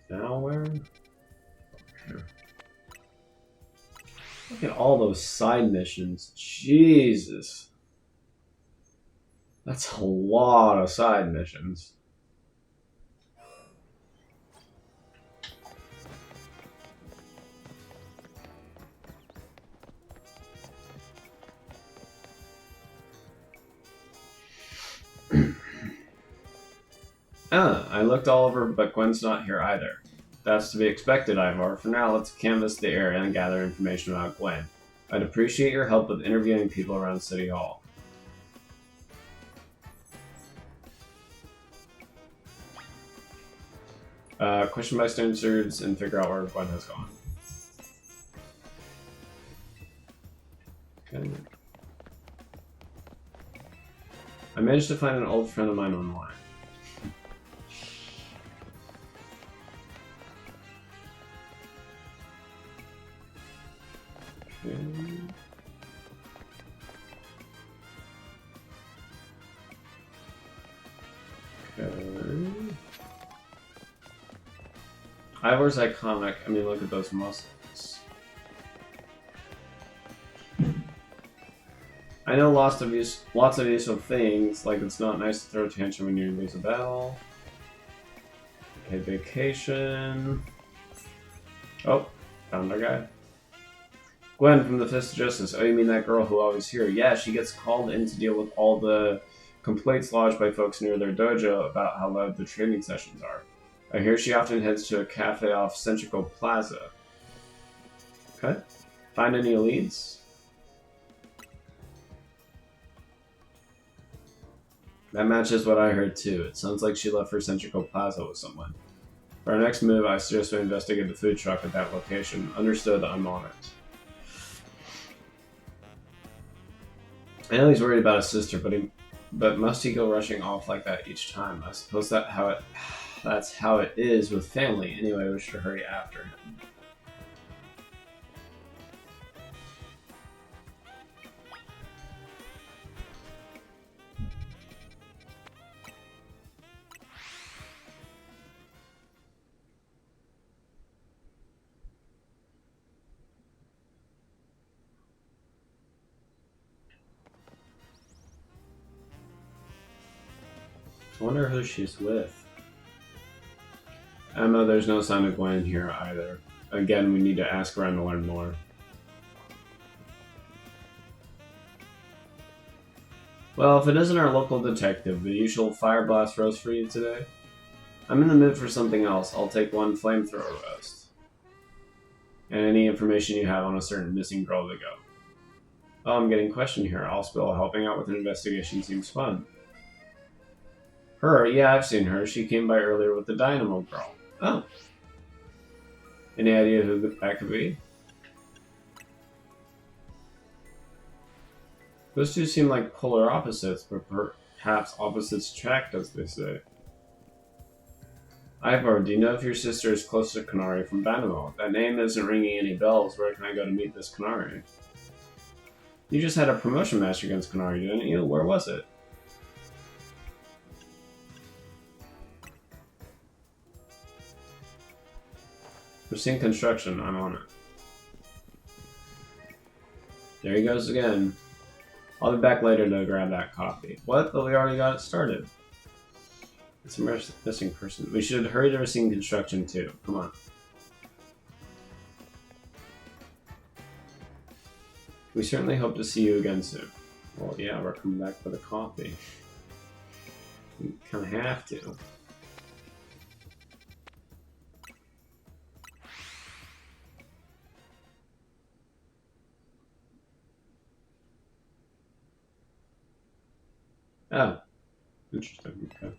Now where? Here. Look at all those side missions. Jesus. That's a lot of side missions. I looked all over, but Gwen's not here either. That's to be expected, Ivor. For now, let's canvass the area and gather information about Gwen. I'd appreciate your help with interviewing people around City Hall. Question bystanders and figure out where Gwen has gone. Okay. I managed to find an old friend of mine online. Okay. Ivor's iconic. I mean, look at those muscles. I know lots of useful things, like it's not nice to throw a tantrum when you lose a battle. Okay, vacation. Oh, found our guy. Gwen from the Fist of Justice. Oh, you mean that girl who always here? Yeah, she gets called in to deal with all the complaints lodged by folks near their dojo about how loud the training sessions are. I hear she often heads to a cafe off Syndicate Plaza. Okay. Find any leads? That matches what I heard too. It sounds like she left for Syndicate Plaza with someone. For our next move, I suggest we investigate the food truck at that location. Understood, I'm on it. I know he's worried about his sister, but must he go rushing off like that each time? I suppose that's how it is with family. Anyway, we should hurry after him. I wonder who she's with. Emma, there's no sign of Gwen here either. Again, we need to ask around to learn more. Well, if it isn't our local detective, the usual fire blast roast for you today? I'm in the mood for something else. I'll take one flamethrower roast. And any information you have on a certain missing girl to go. Oh, I'm getting questioned here. I'll spill. Helping out with an investigation seems fun. Her? Yeah, I've seen her. She came by earlier with the Dynamo Girl. Oh. Any idea who that could be? Those two seem like polar opposites, but perhaps opposites attract, as they say. Ivor, do you know if your sister is close to Canary from Dynamo? That name isn't ringing any bells. Where can I go to meet this Canary? You just had a promotion match against Canary, didn't you? Where was it? We're seeing construction. I'm on it. There he goes again. I'll be back later to grab that coffee. What? But we already got it started. It's a missing person. We should hurry to Racine Construction too. Come on. We certainly hope to see you again soon. Well, yeah, we're coming back for the coffee. We kind of have to. Oh, interesting. Okay.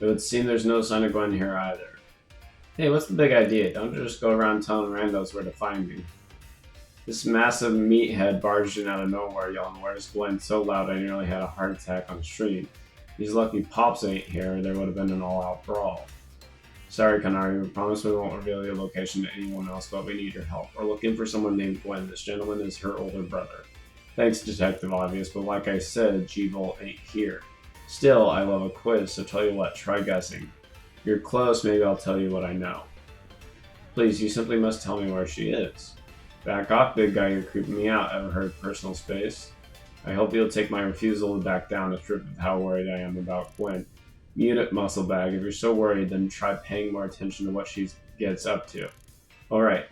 It would seem there's no sign of Gwen here either. Hey, what's the big idea? Don't just go around telling randos where to find me. This massive meathead barged in out of nowhere yelling, "Where's Gwen?" so loud I nearly had a heart attack on stream. He's lucky Pops ain't here, there would have been an all-out brawl. Sorry, Canary, we promise we won't reveal your location to anyone else, but we need your help. We're looking for someone named Gwen. This gentleman is her older brother. Thanks, Detective Obvious, but like I said, G-Volt ain't here. Still, I love a quiz, so tell you what, try guessing. If you're close, maybe I'll tell you what I know. Please, you simply must tell me where she is. Back off, big guy, you're creeping me out. Ever heard of personal space? I hope you'll take my refusal to back down a trip of how worried I am about Gwen. Mute it, muscle bag. If you're so worried, then try paying more attention to what she gets up to. Alright.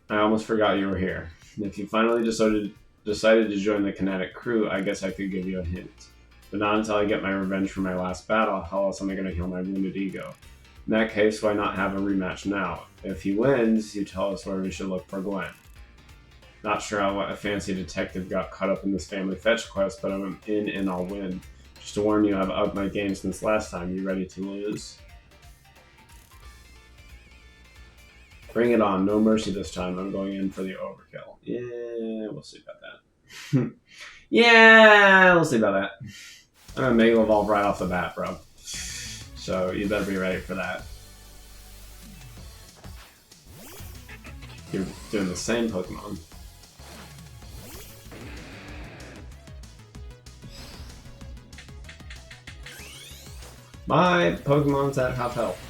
I almost forgot you were here. If you finally decided to join the Kinetic crew, I guess I could give you a hint. But not until I get my revenge for my last battle. How else am I going to heal my wounded ego? In that case, why not have a rematch now? If he wins, you tell us where we should look for Gwen. Not sure how a fancy detective got caught up in this family fetch quest, but I'm in and I'll win. Just to warn you, I've upped my game since last time. You ready to lose? Bring it on. No mercy this time. I'm going in for the overkill. Yeah, we'll see about that. Yeah, we'll see about that. I'm gonna Mega Evolve right off the bat, bro. So you better be ready for that. You're doing the same Pokemon. My Pokemon's at half health.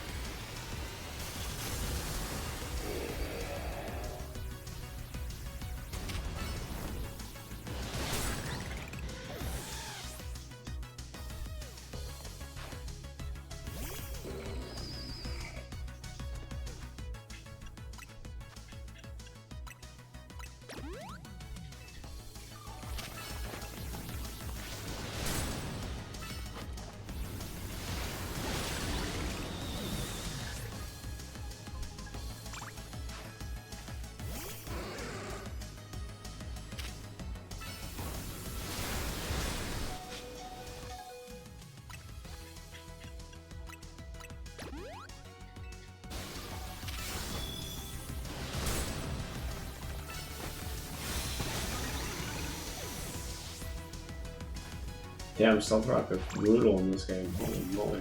Yeah, I'm Stealth Rock is brutal in this game. Holy moly.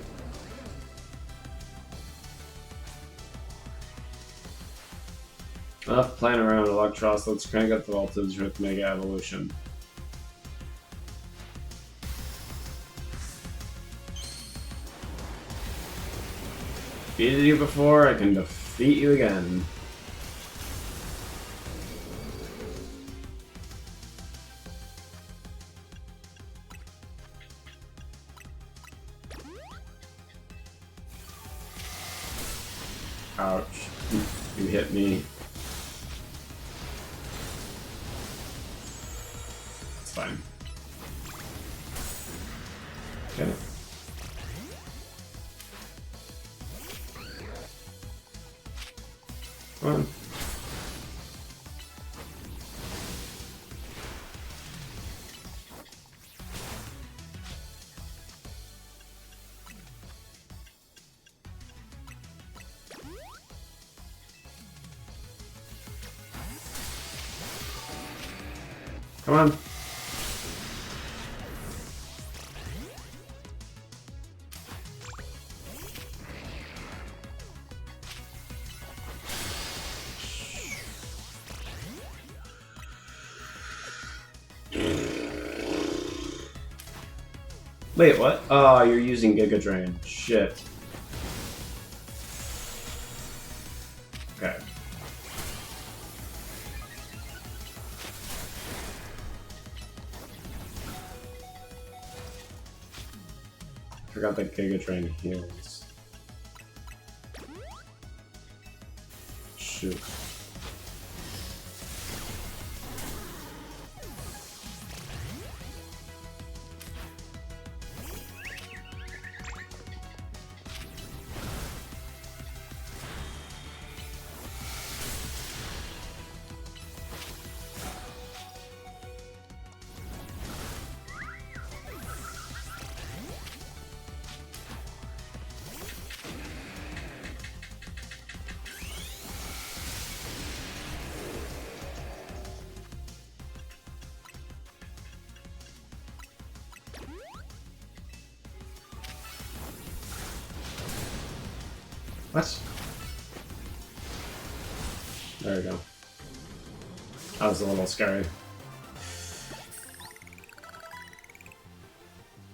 Enough playing around Electros, let's crank up the voltage with Mega Evolution. Defeated you before, I can defeat you again. Ouch. You hit me. It's fine. Okay. Come on. Come on. Wait, what? Oh, you're using Giga Drain. Shit. Okay. Forgot that Giga Drain heals. Shoot. What? There we go. That was a little scary.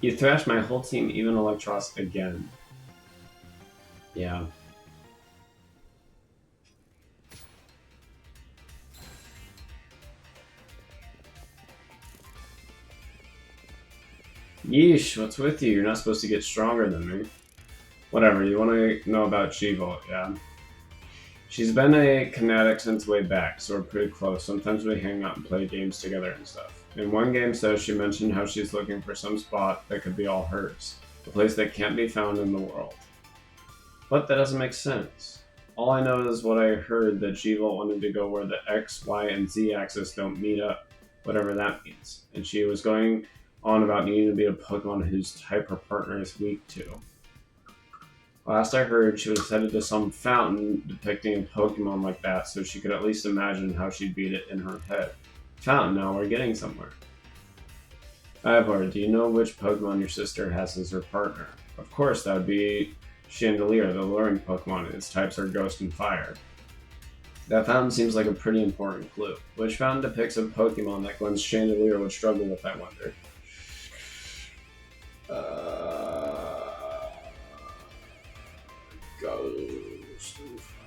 You thrashed my whole team, even Electros, again. Yeah. Yeesh, what's with you? You're not supposed to get stronger than me. Whatever, you want to know about She-Volt, yeah? She's been a kinetic since way back, so we're pretty close. Sometimes we hang out and play games together and stuff. In one game, so she mentioned how she's looking for some spot that could be all hers. A place that can't be found in the world. But that doesn't make sense. All I know is what I heard that She-Volt wanted to go where the X, Y, and Z axis don't meet up, whatever that means. And she was going on about needing to be a Pokemon whose type her partner is weak to. Last I heard, she was headed to some fountain depicting a Pokemon like that, so she could at least imagine how she'd beat it in her head. Fountain, now we're getting somewhere. Ivor, do you know which Pokemon your sister has as her partner? Of course, that would be Chandelier, the luring Pokemon. Its types are Ghost and Fire. That fountain seems like a pretty important clue. Which fountain depicts a Pokemon that Gwen's Chandelier would struggle with, I wonder? Ghost and Fire.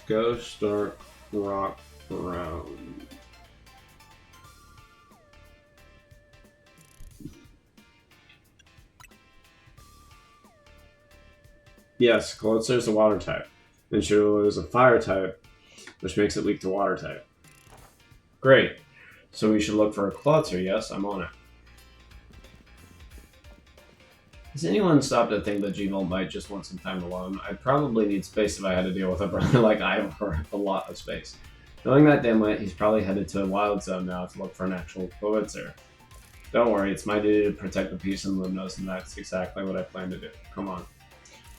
Ghost, Dark, Rock, Brown. Yes, Closer is a water type, and Shiro is a fire type, which makes it weak to water type. Great. So we should look for a Closer, yes? I'm on it. Has anyone stopped to think that G-Volt might just want some time alone? I'd probably need space if I had to deal with a brother like Ivor. A lot of space. Knowing that dimwit, he's probably headed to a wild zone now to look for an actual Closer. Don't worry, it's my duty to protect the peace in Lumnos, and that's exactly what I plan to do. Come on.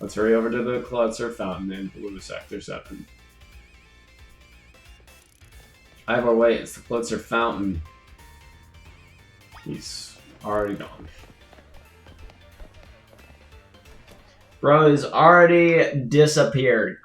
Let's hurry over to the Closer Fountain in Blue Sector 7. Ivor, wait, it's the Closer Fountain. He's already gone. Bro is already disappeared.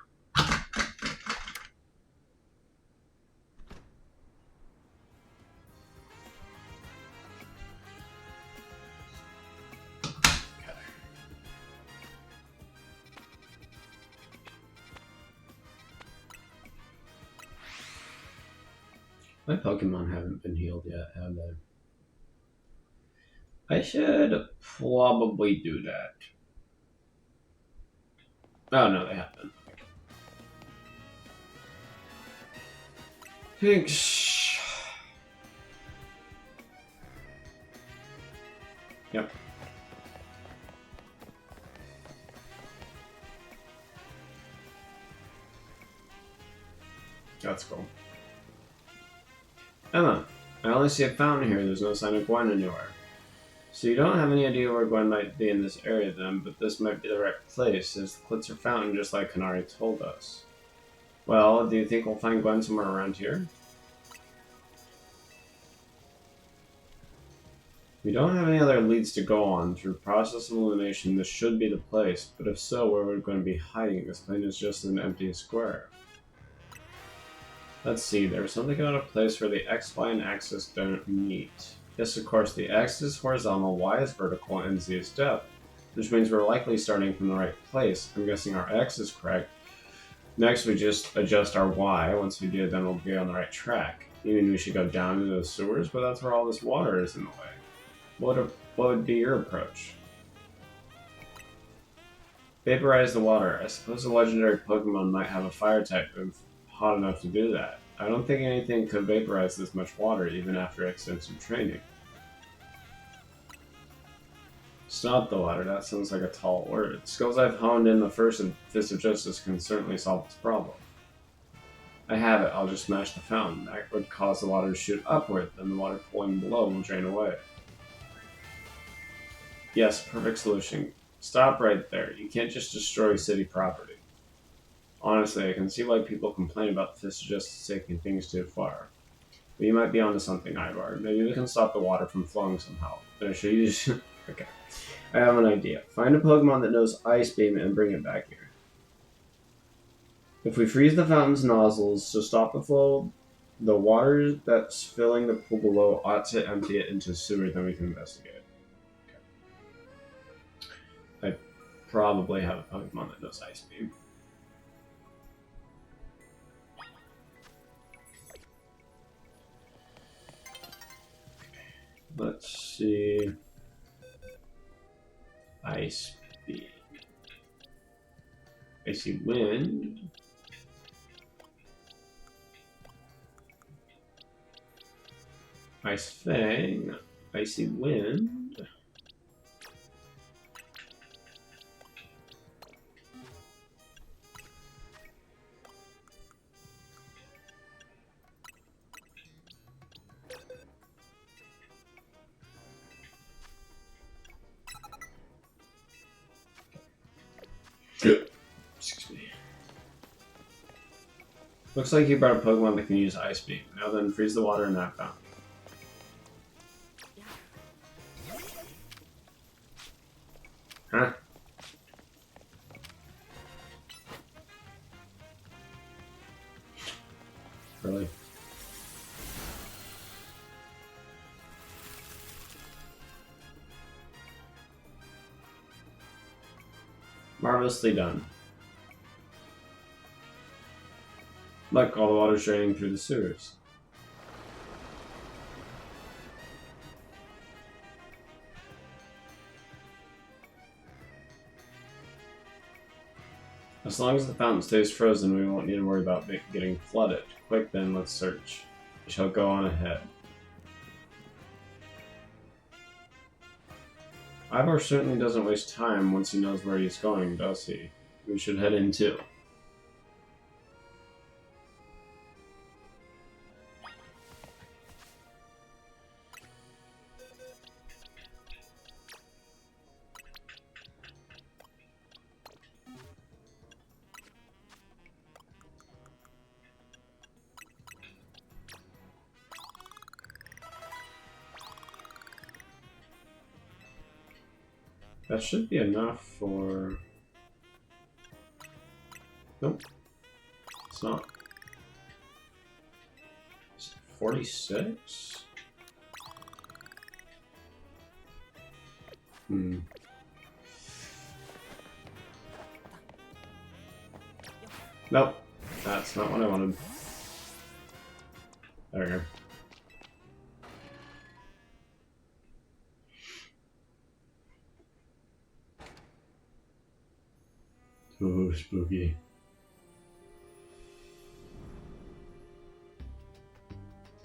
My Pokemon haven't been healed yet, have they? I should probably do that. Oh no, they haven't. Thanks. Yep. That's cool. Emma, I only see a fountain here. There's no sign of Gwen anywhere. So you don't have any idea where Gwen might be in this area then, but this might be the right place. There's the Closer Fountain just like Kanari told us. Well, do you think we'll find Gwen somewhere around here? We don't have any other leads to go on. Through process of elimination, this should be the place, but if so, where would Gwen be hiding? This plane is just an empty square. Let's see, there's something about a place where the X, Y, and axis don't meet. Yes, of course, the X is horizontal, Y is vertical, and Z is depth, which means we're likely starting from the right place. I'm guessing our X is correct. Next, we just adjust our Y. Once we do, then we'll be on the right track. You mean we should go down into the sewers, but that's where all this water is in the way. What would be your approach? Vaporize the water. I suppose a legendary Pokemon might have a fire type move hot enough to do that. I don't think anything could vaporize this much water, even after extensive training. Stop the water, that sounds like a tall order. The skills I've honed in the first Fist of Justice can certainly solve this problem. I have it, I'll just smash the fountain. That would cause the water to shoot upward, then the water pooling below will drain away. Yes, perfect solution. Stop right there. You can't just destroy city property. Honestly, I can see why people complain about the Fist of Justice taking things too far. But you might be onto something, Ivar. Maybe we can stop the water from flowing somehow. Should you just... Okay. I have an idea. Find a Pokemon that knows Ice Beam and bring it back here. If we freeze the fountain's nozzles to stop the flow, the water that's filling the pool below ought to empty it into sewer, then we can investigate. Okay. I probably have a Pokemon that knows Ice Beam. Let's see. Ice Beam. Icy Wind. Ice Fang. Icy Wind. Excuse me. Looks like you brought a Pokemon that can use Ice Beam. Now then, freeze the water in that fountain. Huh? Really? Marvelously done. Look, all the water's draining through the sewers. As long as the fountain stays frozen, we won't need to worry about it getting flooded. Quick then, let's search. We shall go on ahead. Ivor certainly doesn't waste time once he knows where he's going, does he? We should head in too. That should be enough for... Nope. It's not. Is it 46? Nope. That's not what I wanted. There we go. Oh, spooky.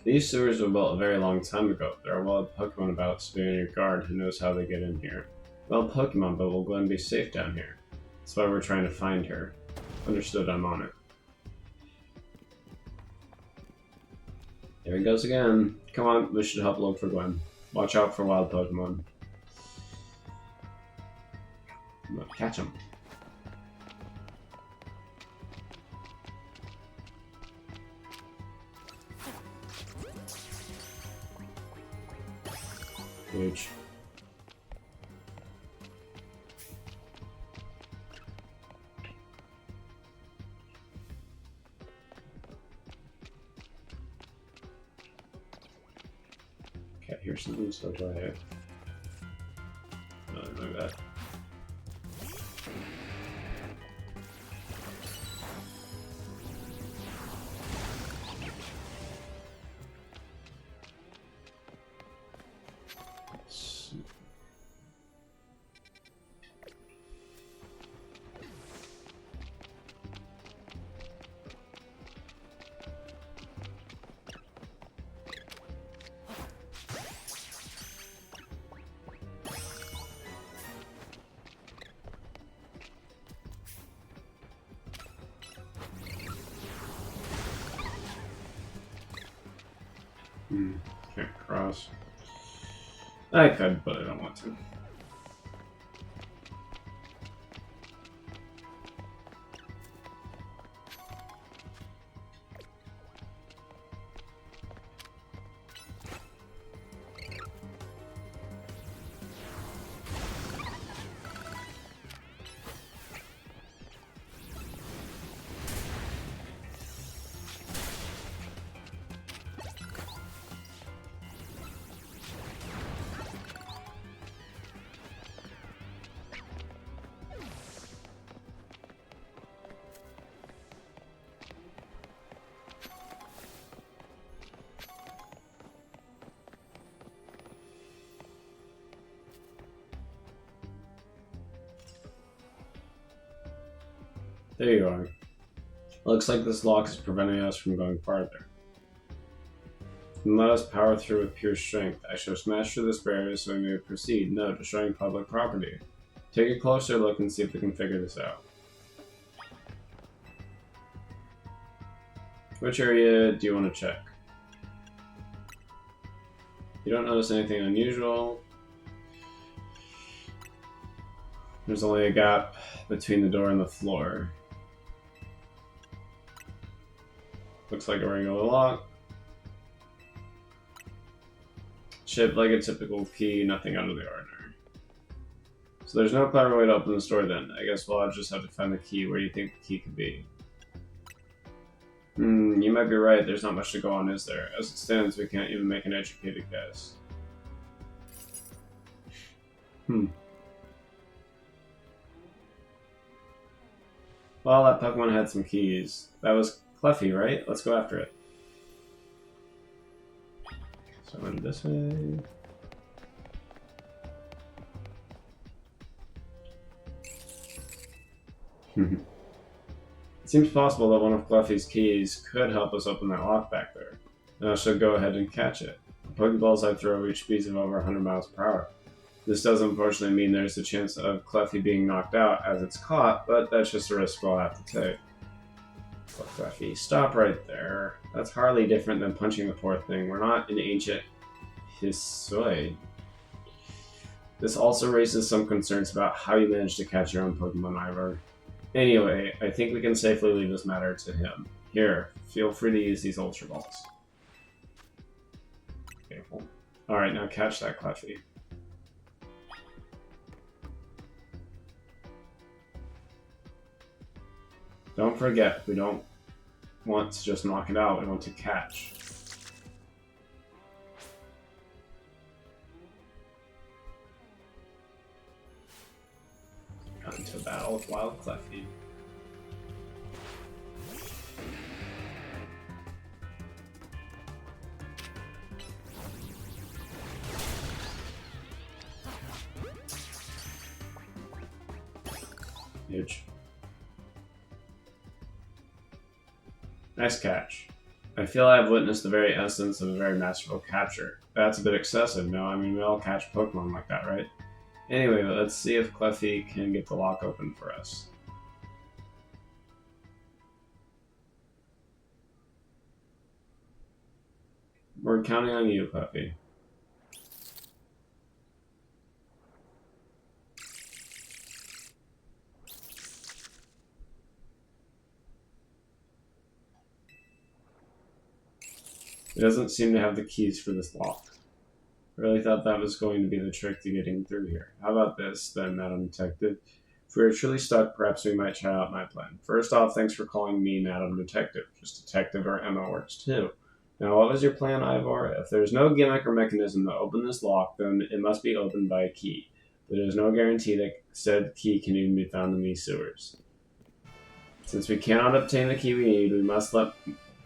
These sewers were built a very long time ago. There are wild Pokemon about, so be on your guard. Who knows how they get in here? Well, Pokemon, but we'll go and be safe down here. That's why we're trying to find her. Understood, I'm on it. There he goes again. Come on, we should help look for Gwen. Watch out for wild Pokemon. Catch him. Huge. Okay, here's something so do I have. Nothing like that. Can't cross. I could, but I don't want to. There you are. Looks like this lock is preventing us from going farther. And let us power through with pure strength. I shall smash through this barrier so we may proceed. No, destroying public property. Take a closer look and see if we can figure this out. Which area do you want to check? You don't notice anything unusual. There's only a gap between the door and the floor. Looks like a regular lock. Shaped like a typical key, nothing out of the ordinary. So there's no clever way to open the door then. I guess we'll just have to find the key. Where do you think the key could be? You might be right. There's not much to go on, is there? As it stands, we can't even make an educated guess. Well, that Pokemon had some keys. That was Cleffy, right? Let's go after it. So I went this way. It seems possible that one of Cleffy's keys could help us open that lock back there. Now I should go ahead and catch it. The Pokeballs I throw reach speeds of over 100 miles per hour. This does unfortunately mean there's a chance of Cleffy being knocked out as it's caught, but that's just a risk we'll have to take. Cleffy, stop right there. That's hardly different than punching the poor thing. We're not in ancient Hisui. This also raises some concerns about how you managed to catch your own Pokemon, Ivor. Anyway, I think we can safely leave this matter to him. Here, feel free to use these Ultra Balls. Careful. Alright, now catch that Cleffy. Don't forget, we don't want to just knock it out, we want to catch. Got into a battle with Wild Cleffy. Huge. Nice catch. I feel I have witnessed the very essence of a very masterful capture. That's a bit excessive, no? I mean, we all catch Pokemon like that, right? Anyway, let's see if Cleffy can get the lock open for us. We're counting on you, Cleffy. It doesn't seem to have the keys for this lock. I really thought that was going to be the trick to getting through here. How about this, then, Madam Detective? If we are truly stuck, perhaps we might try out my plan. First off, thanks for calling me Madam Detective. Just Detective or Emma works too. Now, what was your plan, Ivor? If there's no gimmick or mechanism to open this lock, then it must be opened by a key. But there's no guarantee that said key can even be found in these sewers. Since we cannot obtain the key we need, we must let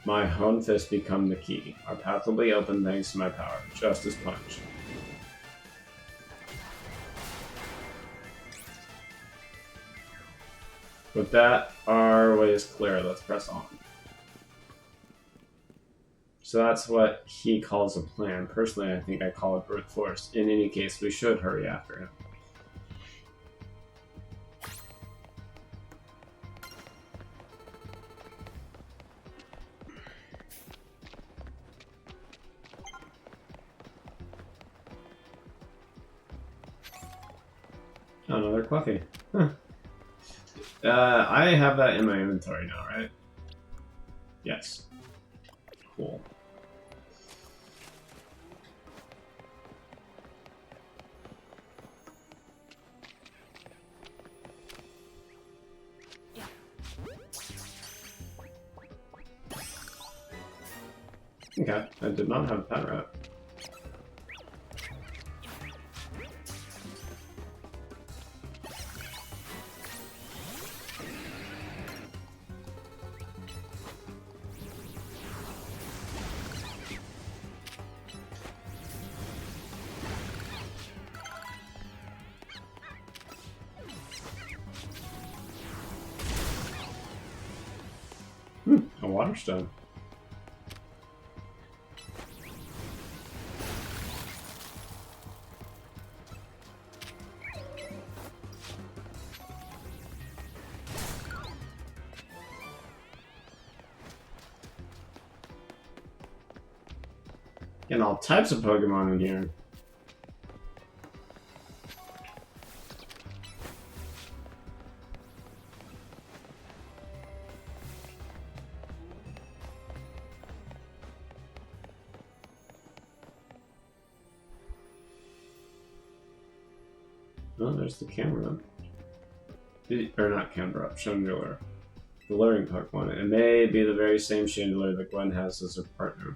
my own fist become the key. Our path will be open thanks to my power. Justice Punch. With that, our way is clear. Let's press on. So that's what he calls a plan. Personally, I think I call it brute force. In any case, we should hurry after him. Another Cleffy. Huh. I have that in my inventory now, right? Yes. Cool. Okay, I did not have a pet rat. water stone. Getting all types of Pokemon in here. Oh, there's the camera. Or not camera, Chandelier. The luring Pokemon. It may be the very same Chandelier that Gwen has as her partner.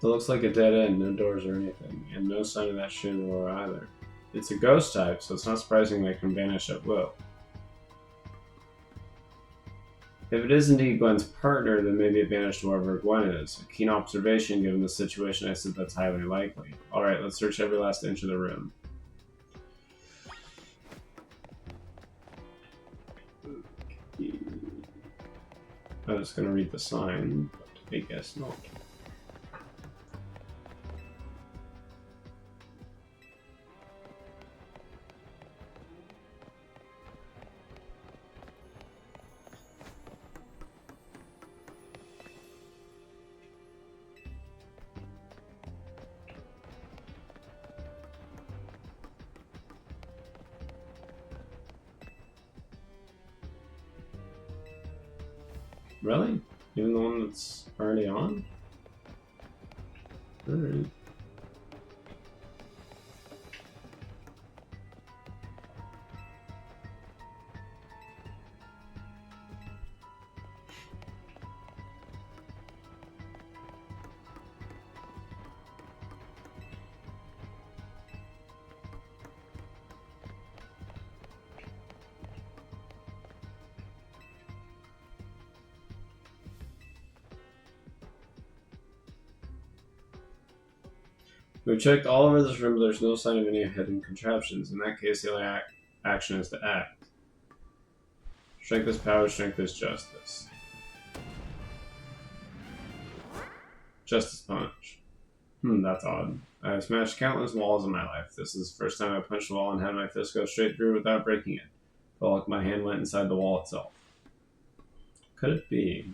It looks like a dead end, no doors or anything, and no sign of that Chandelier either. It's a ghost type, so it's not surprising they can vanish at will. If it is indeed Gwen's partner, then maybe it vanished wherever Gwen is. A keen observation, given the situation, I said that's highly likely. Alright, let's search every last inch of the room. I was going to read the sign, but I guess not. Really? Even the one that's already on? Alright. We've checked all over this room, but there's no sign of any hidden contraptions. In that case, the only action is to act. Strength is power, strength is justice. Justice punch. That's odd. I've smashed countless walls in my life. This is the first time I punched a wall and had my fist go straight through without breaking it. Felt like my hand went inside the wall itself. Could it be?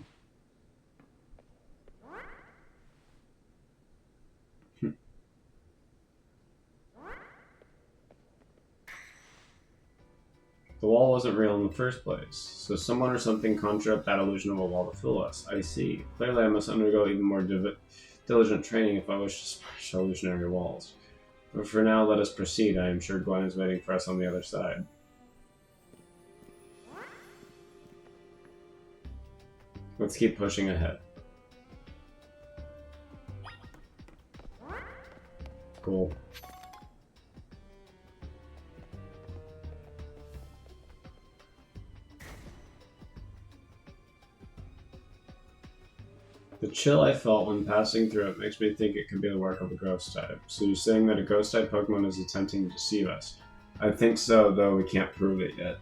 The wall wasn't real in the first place, so someone or something conjured up that illusion of a wall to fool us. I see. Clearly I must undergo even more diligent training if I wish to smash illusionary walls. But for now, let us proceed. I am sure Gwen is waiting for us on the other side. Let's keep pushing ahead. Cool. The chill I felt when passing through it makes me think it could be the work of a ghost type. So you're saying that a ghost type Pokemon is attempting to deceive us? I think so, though we can't prove it yet.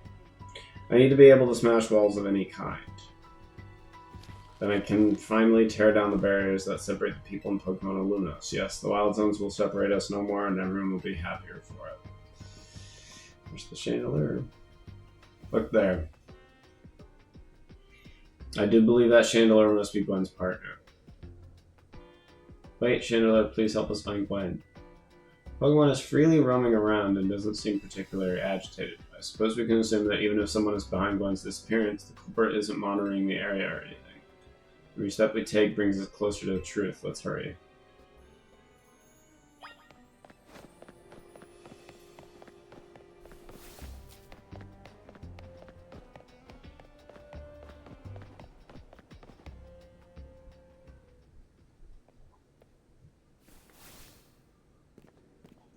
I need to be able to smash walls of any kind. Then I can finally tear down the barriers that separate the people in Pokemon and Lunos. Yes, the wild zones will separate us no more, and everyone will be happier for it. There's the chandelier. Look there. I do believe that chandelier must be Gwen's partner. Wait, chandelier, please help us find Gwen. Pokemon is freely roaming around and doesn't seem particularly agitated. I suppose we can assume that even if someone is behind Gwen's disappearance, the culprit isn't monitoring the area or anything. Every step we take brings us closer to the truth. Let's hurry.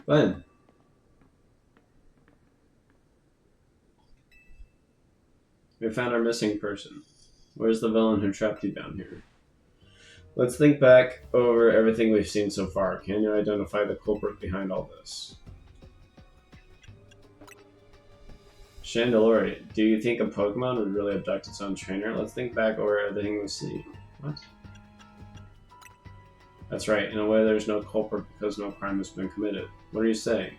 Gwen. We found our missing person. Where's the villain who trapped you down here? Let's think back over everything we've seen so far. Can you identify the culprit behind all this? Chandelure, do you think a Pokemon would really abduct its own trainer? Let's think back over everything we see. What? That's right. In a way, there's no culprit because no crime has been committed. What are you saying?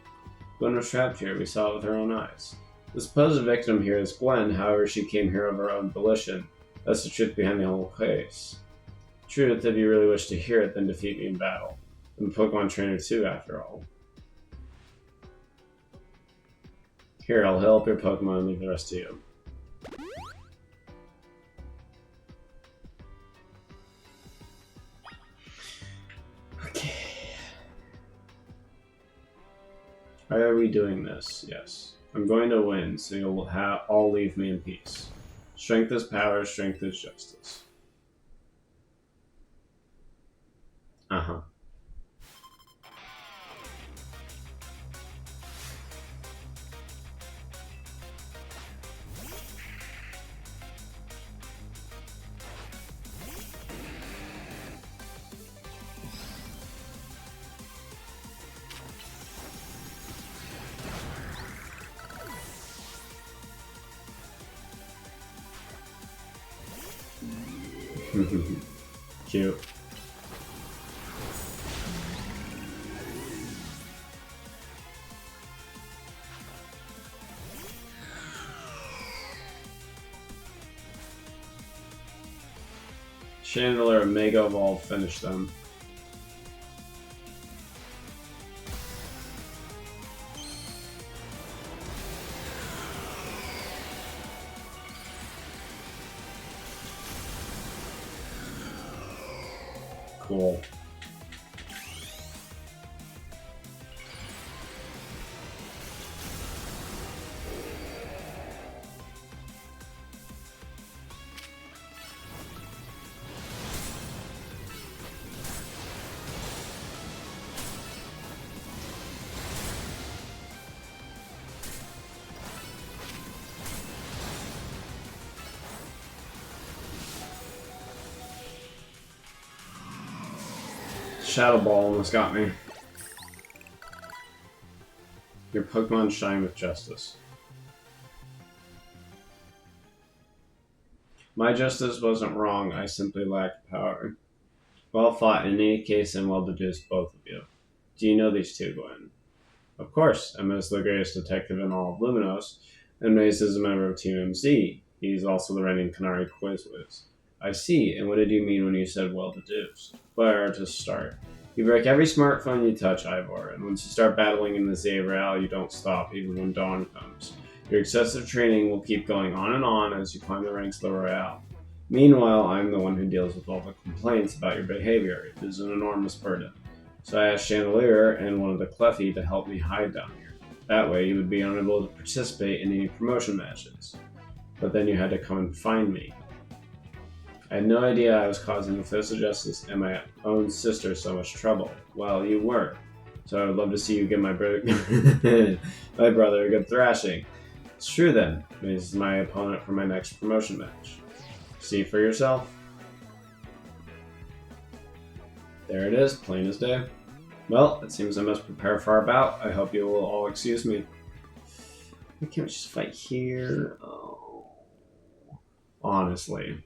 Gwen was trapped here. We saw it with our own eyes. The supposed victim here is Gwen. However, she came here of her own volition. That's the truth behind the whole case. Truth, if you really wish to hear it, then defeat me in battle. I'm a Pokemon trainer too, after all. Here, I'll help your Pokemon and leave the rest to you. Okay. Why are we doing this? Yes. I'm going to win, so you'll all leave me in peace. Strength is power, strength is justice. Uh-huh. Cute. Chandler and Mega Evolve finish them. Cool. Shadow Ball almost got me. Your Pokemon shine with justice. My justice wasn't wrong, I simply lacked power. Well fought in any case and well deduced, both of you. Do you know these two, Gwen? Of course, Emma is the greatest detective in all of Luminos, and Maze is a member of Team MZ. He's also the reigning Canary Quiz Whiz. I see, and what did you mean when you said well deduced? Where to start? You break every smartphone you touch, Ivor, and once you start battling in the Zebra, you don't stop even when dawn comes. Your excessive training will keep going on and on as you climb the ranks of the Royale. Meanwhile, I'm the one who deals with all the complaints about your behavior. It is an enormous burden. So I asked Chandelier and one of the Cleffy to help me hide down here. That way you would be unable to participate in any promotion matches. But then you had to come and find me. I had no idea I was causing the Social Justice and my own sister so much trouble. Well, you were. So I would love to see you give my brother a good thrashing. It's true then. Maze is my opponent for my next promotion match. See for yourself. There it is, plain as day. Well, it seems I must prepare for our bout. I hope you will all excuse me. Why can't we just fight here? Oh. Honestly.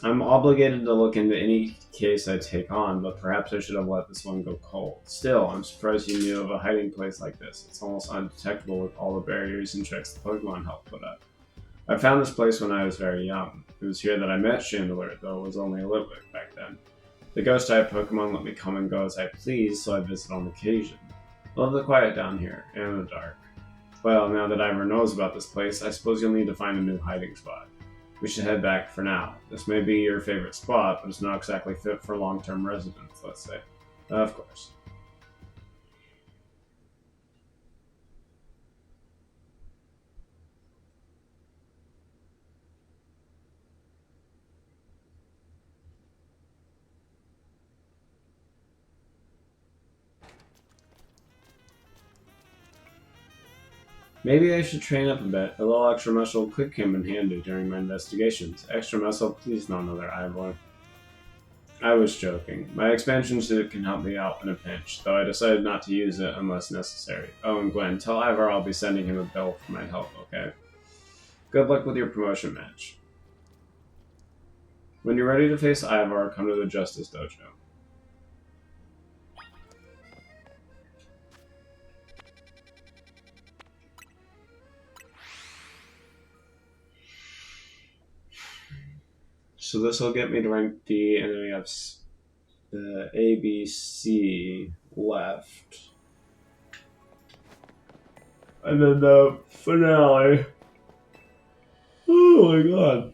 I'm obligated to look into any case I take on, but perhaps I should have let this one go cold. Still, I'm surprised you knew of a hiding place like this. It's almost undetectable with all the barriers and checks the Pokemon helped put up. I found this place when I was very young. It was here that I met Chandelier, though it was only a little bit back then. The ghost-type Pokemon let me come and go as I please, so I visit on occasion. I love the quiet down here, and the dark. Well, now that Ivor knows about this place, I suppose you'll need to find a new hiding spot. We should head back for now. This may be your favorite spot, but it's not exactly fit for long-term residence, let's say. Of course. Maybe I should train up a bit. A little extra muscle could come in handy during my investigations. Extra muscle, please, not another Ivor. I was joking. My expansion suit can help me out in a pinch, though I decided not to use it unless necessary. Oh, and Gwen, tell Ivor I'll be sending him a bill for my help, okay? Good luck with your promotion match. When you're ready to face Ivor, come to the Justice Dojo. So this will get me to rank D, and then we have the A, B, C left. And then the finale. Oh my god.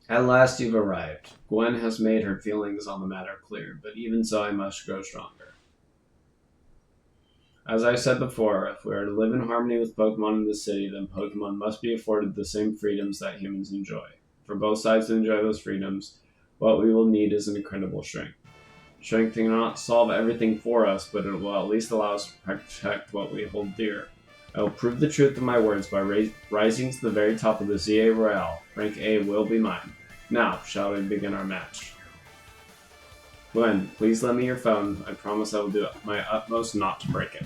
At last you've arrived. Gwen has made her feelings on the matter clear, but even so I must grow stronger. As I said before, if we are to live in harmony with Pokemon in the city, then Pokemon must be afforded the same freedoms that humans enjoy. For both sides to enjoy those freedoms, what we will need is an incredible strength. Strength cannot solve everything for us, but it will at least allow us to protect what we hold dear. I will prove the truth of my words by rising to the very top of the ZA Royale. Rank A will be mine. Now, shall we begin our match? Gwen, please lend me your phone. I promise I will do my utmost not to break it.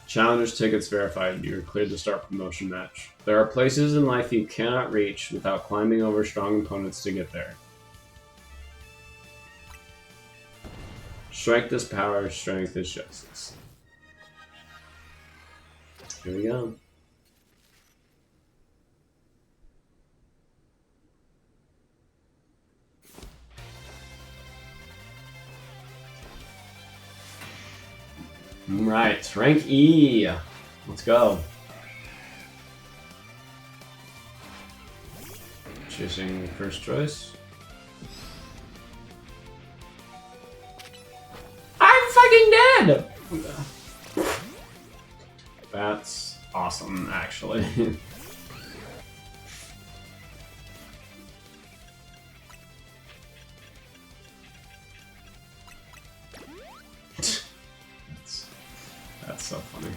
Challengers tickets verified. You are cleared to start promotion match. There are places in life you cannot reach without climbing over strong opponents to get there. Strength is power, strength is justice. Here we go. Right, rank E. Let's go. Choosing first choice. I'm fucking dead! That's awesome, actually. That's so funny.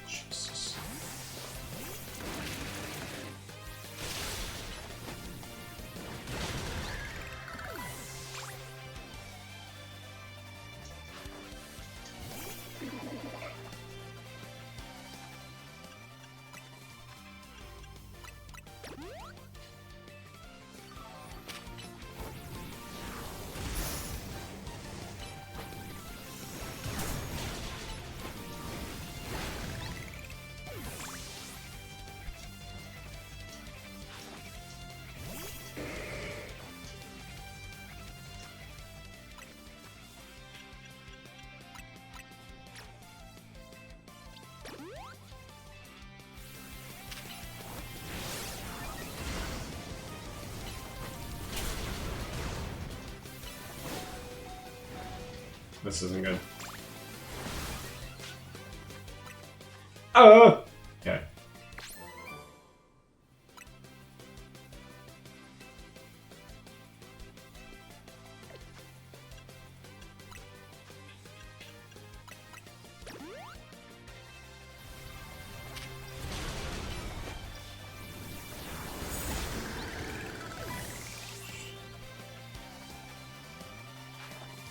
Jesus. This isn't good. Oh! Okay.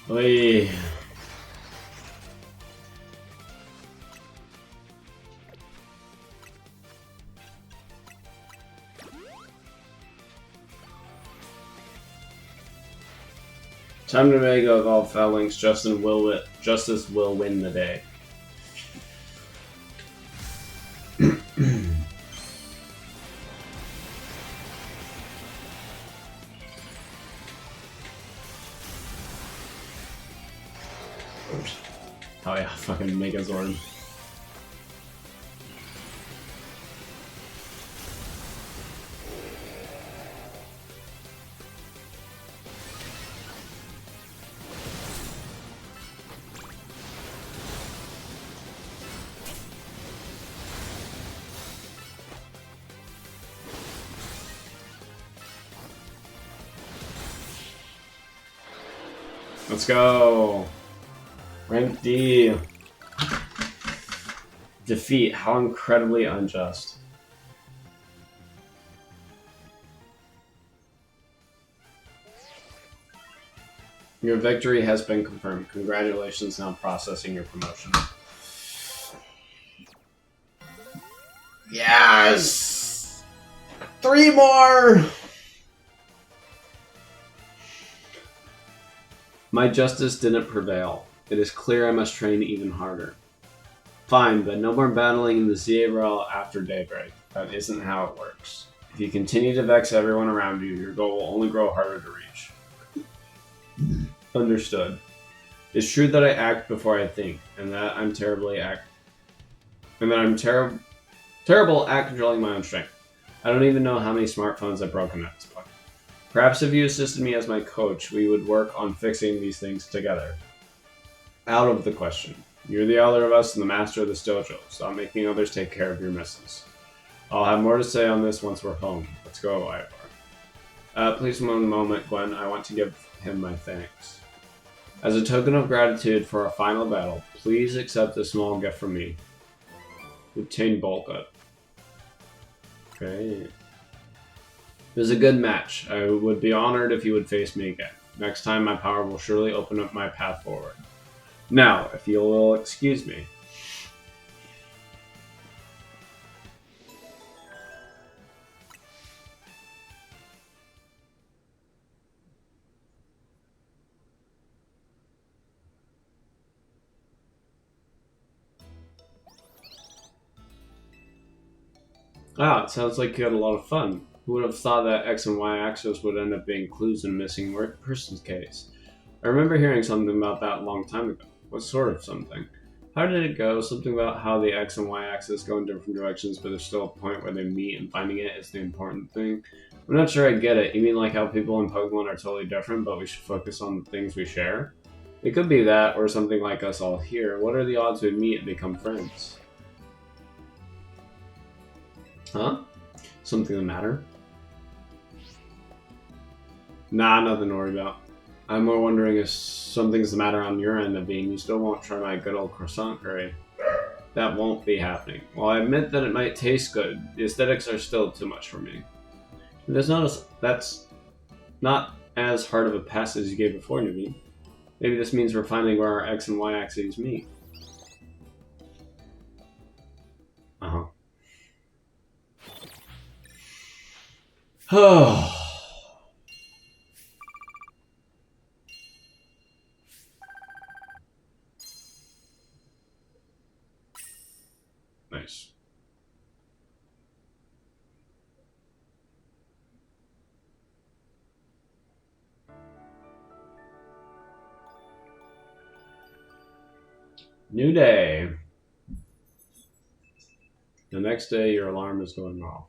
Oy. Time to make of all foulings. Justice will win the day. Fucking Megazord. Let's go! Rank D. Defeat. How incredibly unjust. Your victory has been confirmed. Congratulations, now processing your promotion. Yes! 3 more! My justice didn't prevail. It is clear I must train even harder. Fine, but no more battling in the Zebra after daybreak. That isn't how it works. If you continue to vex everyone around you, your goal will only grow harder to reach. Understood. It's true that I act before I think, and that I'm terrible at controlling my own strength. I don't even know how many smartphones I've broken at this point. Perhaps if you assisted me as my coach, we would work on fixing these things together. Out of the question. You're the elder of us and the master of this dojo. Stop making others take care of your messes. I'll have more to say on this once we're home. Let's go, Ivar. Please one moment, Gwen. I want to give him my thanks. As a token of gratitude for our final battle, please accept a small gift from me. Obtain bulk up. Okay. It was a good match. I would be honored if you would face me again. Next time, my power will surely open up my path forward. Now, if you will excuse me. Ah, it sounds like you had a lot of fun. Who would have thought that X and Y axis would end up being clues in a missing person's case? I remember hearing something about that a long time ago. What sort of something? How did it go? Something about how the X and Y axis go in different directions, but there's still a point where they meet and finding it is the important thing. I'm not sure I get it. You mean like how people in Pokemon are totally different, but we should focus on the things we share? It could be that, or something like us all here. What are the odds we'd meet and become friends? Huh? Something the matter? Nah, nothing to worry about. I'm more wondering if something's the matter on your end of being you still won't try my good old croissant curry. That won't be happening. While I admit that it might taste good, the aesthetics are still too much for me. That's not as hard of a pass as you gave before, Naveen. Maybe this means we're finding where our X and Y axes meet. Uh-huh. Oh. Nice. New day. The next day, your alarm is going off.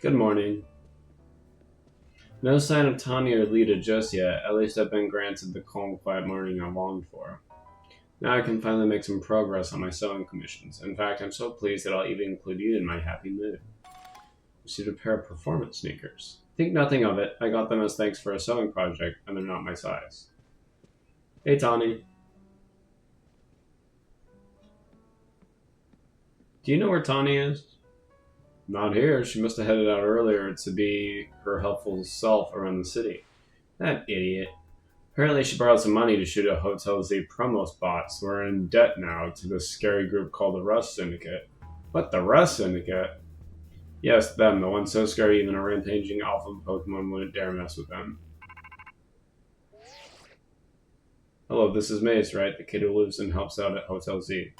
Good morning. No sign of Tanya or Lita just yet. At least I've been granted the calm, quiet morning I longed for. Now I can finally make some progress on my sewing commissions. In fact, I'm so pleased that I'll even include you in my happy mood. Received a pair of performance sneakers. Think nothing of it. I got them as thanks for a sewing project, and they're not my size. Hey, Tawny. Do you know where Tawny is? Not here. She must have headed out earlier to be her helpful self around the city. That idiot. Apparently she borrowed some money to shoot a Hotel Z promo spot, so we're in debt now to this scary group called the Rust Syndicate. What, the Rust Syndicate? Yes, them, the one so scary even a rampaging alpha Pokemon wouldn't dare mess with them. Hello, this is Mace, right? The kid who lives and helps out at Hotel Z.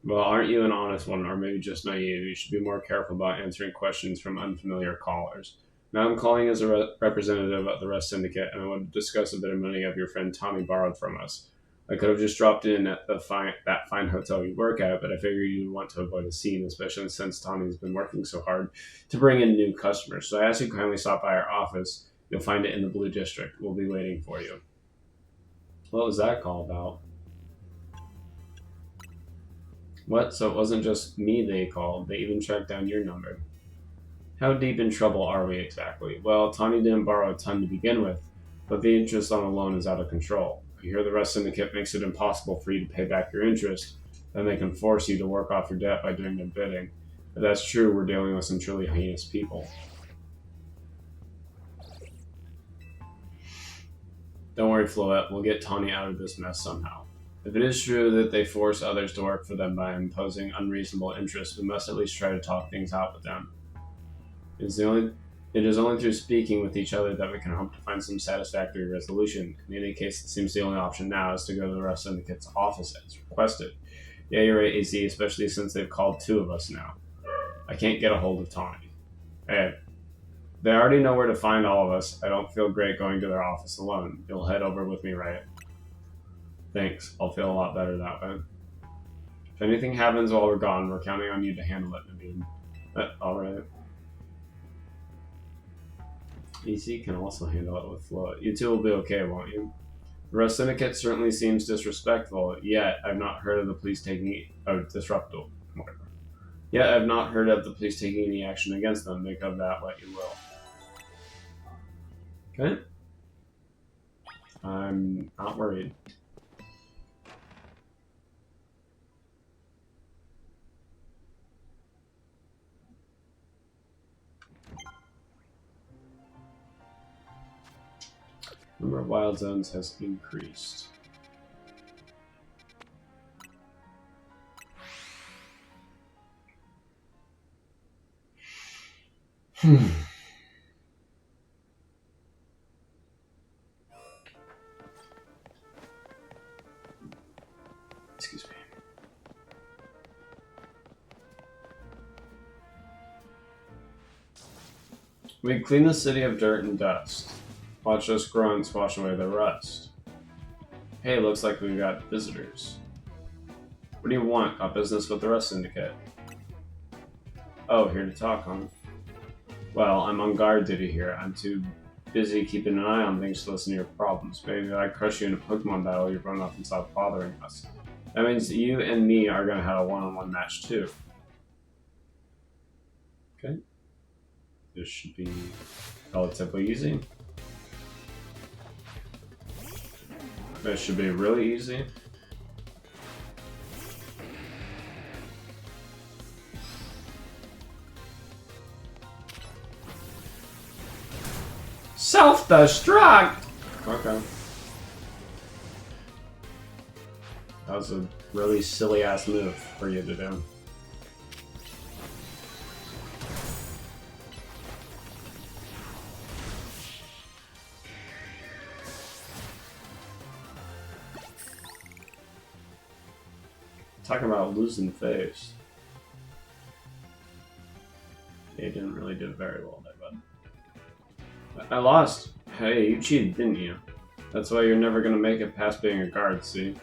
Well, aren't you an honest one, or maybe just naive? You should be more careful about answering questions from unfamiliar callers. Now I'm calling as a representative of the Rust Syndicate, and I want to discuss a bit of money of your friend Tommy borrowed from us. I could have just dropped in at that fine hotel you work at, but I figured you'd want to avoid a scene, especially since Tommy's been working so hard to bring in new customers. So I ask you kindly stop by our office. You'll find it in the Blue District. We'll be waiting for you. What was that call about? What? So it wasn't just me they called. They even tracked down your number. How deep in trouble are we exactly? Well, Tommy didn't borrow a ton to begin with, but the interest on a loan is out of control. I hear the Rust Syndicate makes it impossible for you to pay back your interest, then they can force you to work off your debt by doing their bidding. If that's true, we're dealing with some truly heinous people. Don't worry, Floette, we'll get Tawny out of this mess somehow. If it is true that they force others to work for them by imposing unreasonable interest, we must at least try to talk things out with them. It is only through speaking with each other that we can hope to find some satisfactory resolution. In any case, it seems the only option now is to go to the Rust Syndicate's office as requested. Yeah, you're right, AZ, especially since they've called 2 of us now. I can't get a hold of Tawny. Hey, they already know where to find all of us. I don't feel great going to their office alone. You'll head over with me, right? Thanks. I'll feel a lot better that way. If anything happens while we're gone, we're counting on you to handle it, Naveen. Alright. EC can also handle it with Flo. You two will be okay, won't you? The Rust Syndicate certainly seems disrespectful, yet I've not heard of the police taking... disruptive. Whatever. Yet I've not heard of the police taking any action against them. Make of that what you will. Okay. I'm not worried. Number of wild zones has increased. Excuse me. We clean the city of dirt and dust. Watch us grunts wash away the rust. Hey, looks like we've got visitors. What do you want? Got business with the Rust Syndicate? Oh, here to talk, huh? Well, I'm on guard duty here. I'm too busy keeping an eye on things to listen to your problems. Maybe if I crush you in a Pokemon battle, you run off and stop bothering us. That means that you and me are going to have a one-on-one match too. Okay. This should be relatively easy. This should be really easy. Self-destruct! Okay. That was a really silly-ass move for you to do. Talking about losing face. They didn't really do very well there, bud. I lost. Hey, you cheated, didn't you? That's why you're never gonna make it past being a guard, see?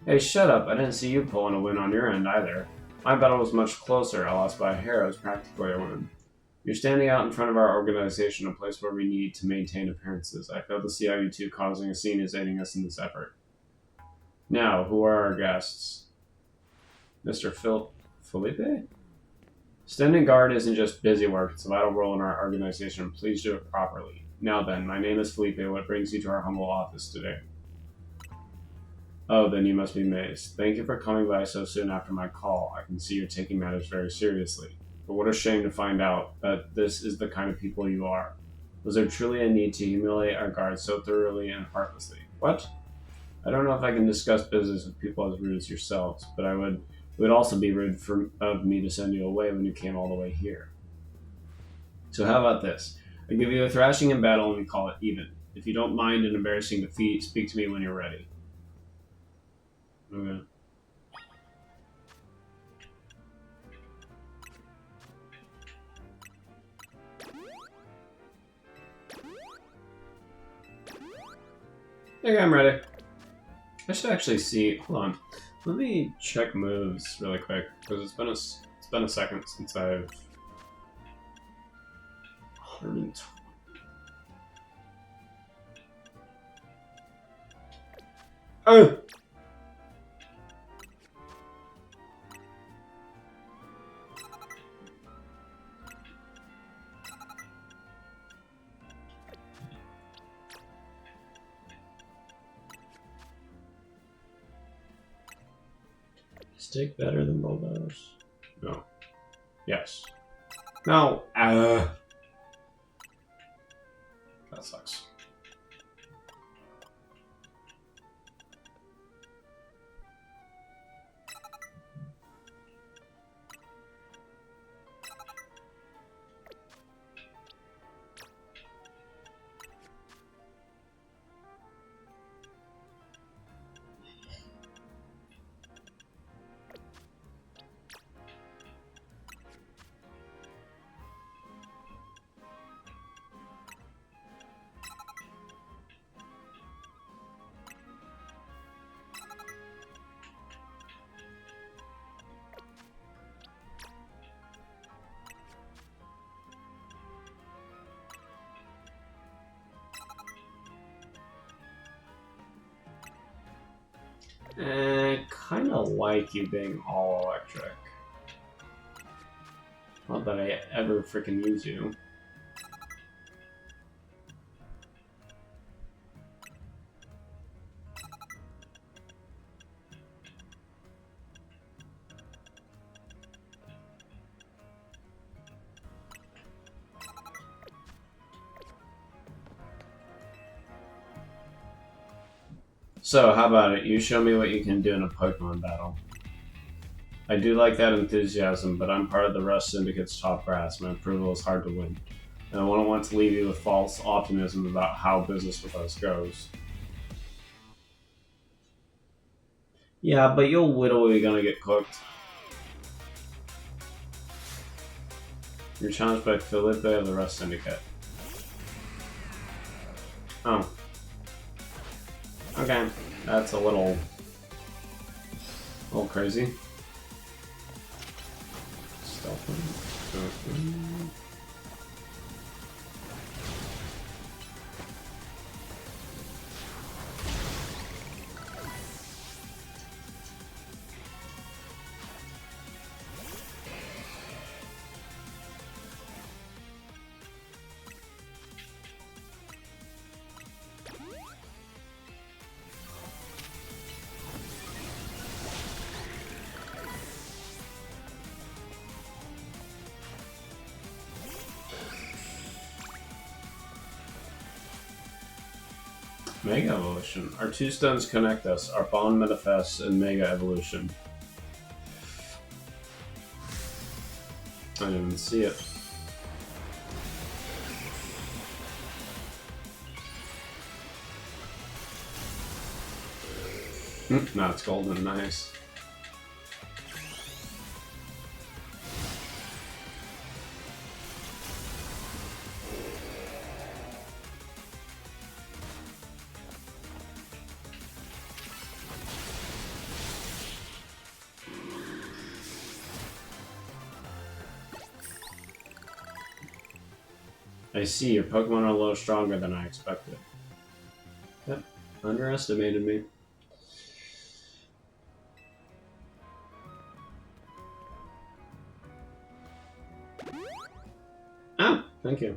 Hey, shut up. I didn't see you pulling a win on your end either. My battle was much closer. I lost by a hair. It was practically a win. You're standing out in front of our organization, a place where we need to maintain appearances. I fail to see how you two causing a scene is aiding us in this effort. Now, who are our guests? Mr. Felipe? Standing guard isn't just busy work, it's a vital role in our organization. Please do it properly. Now then, my name is Felipe. What brings you to our humble office today? Oh, then you must be Mace. Thank you for coming by so soon after my call. I can see you're taking matters very seriously. But what a shame to find out that this is the kind of people you are. Was there truly a need to humiliate our guards so thoroughly and heartlessly? What? I don't know if I can discuss business with people as rude as yourselves, but it would also be rude of me to send you away when you came all the way here. So how about this? I give you a thrashing in battle and we call it even. If you don't mind an embarrassing defeat, speak to me when you're ready. Okay. Okay, I'm ready. I should actually see. Hold on. Let me check moves really quick because it's been a second since I've. 120. Oh. Stick better than bulldoze? No. Yes. No. That sucks. Kind of like you being all electric. Not that I ever freaking use you. So, how about it? You show me what you can do in a Pokemon battle. I do like that enthusiasm, but I'm part of the Rust Syndicate's top brass. My approval is hard to win. And I wouldn't want to leave you with false optimism about how business with us goes. Yeah, but you're literally gonna get cooked. You're challenged by Felipe of the Rust Syndicate. Oh. Okay, that's a little crazy. Mega Evolution. Our two stones connect us. Our bond manifests in Mega Evolution. I didn't even see it. No, it's golden. Nice. I see, your Pokemon are a little stronger than I expected. Yep, underestimated me. Oh, thank you.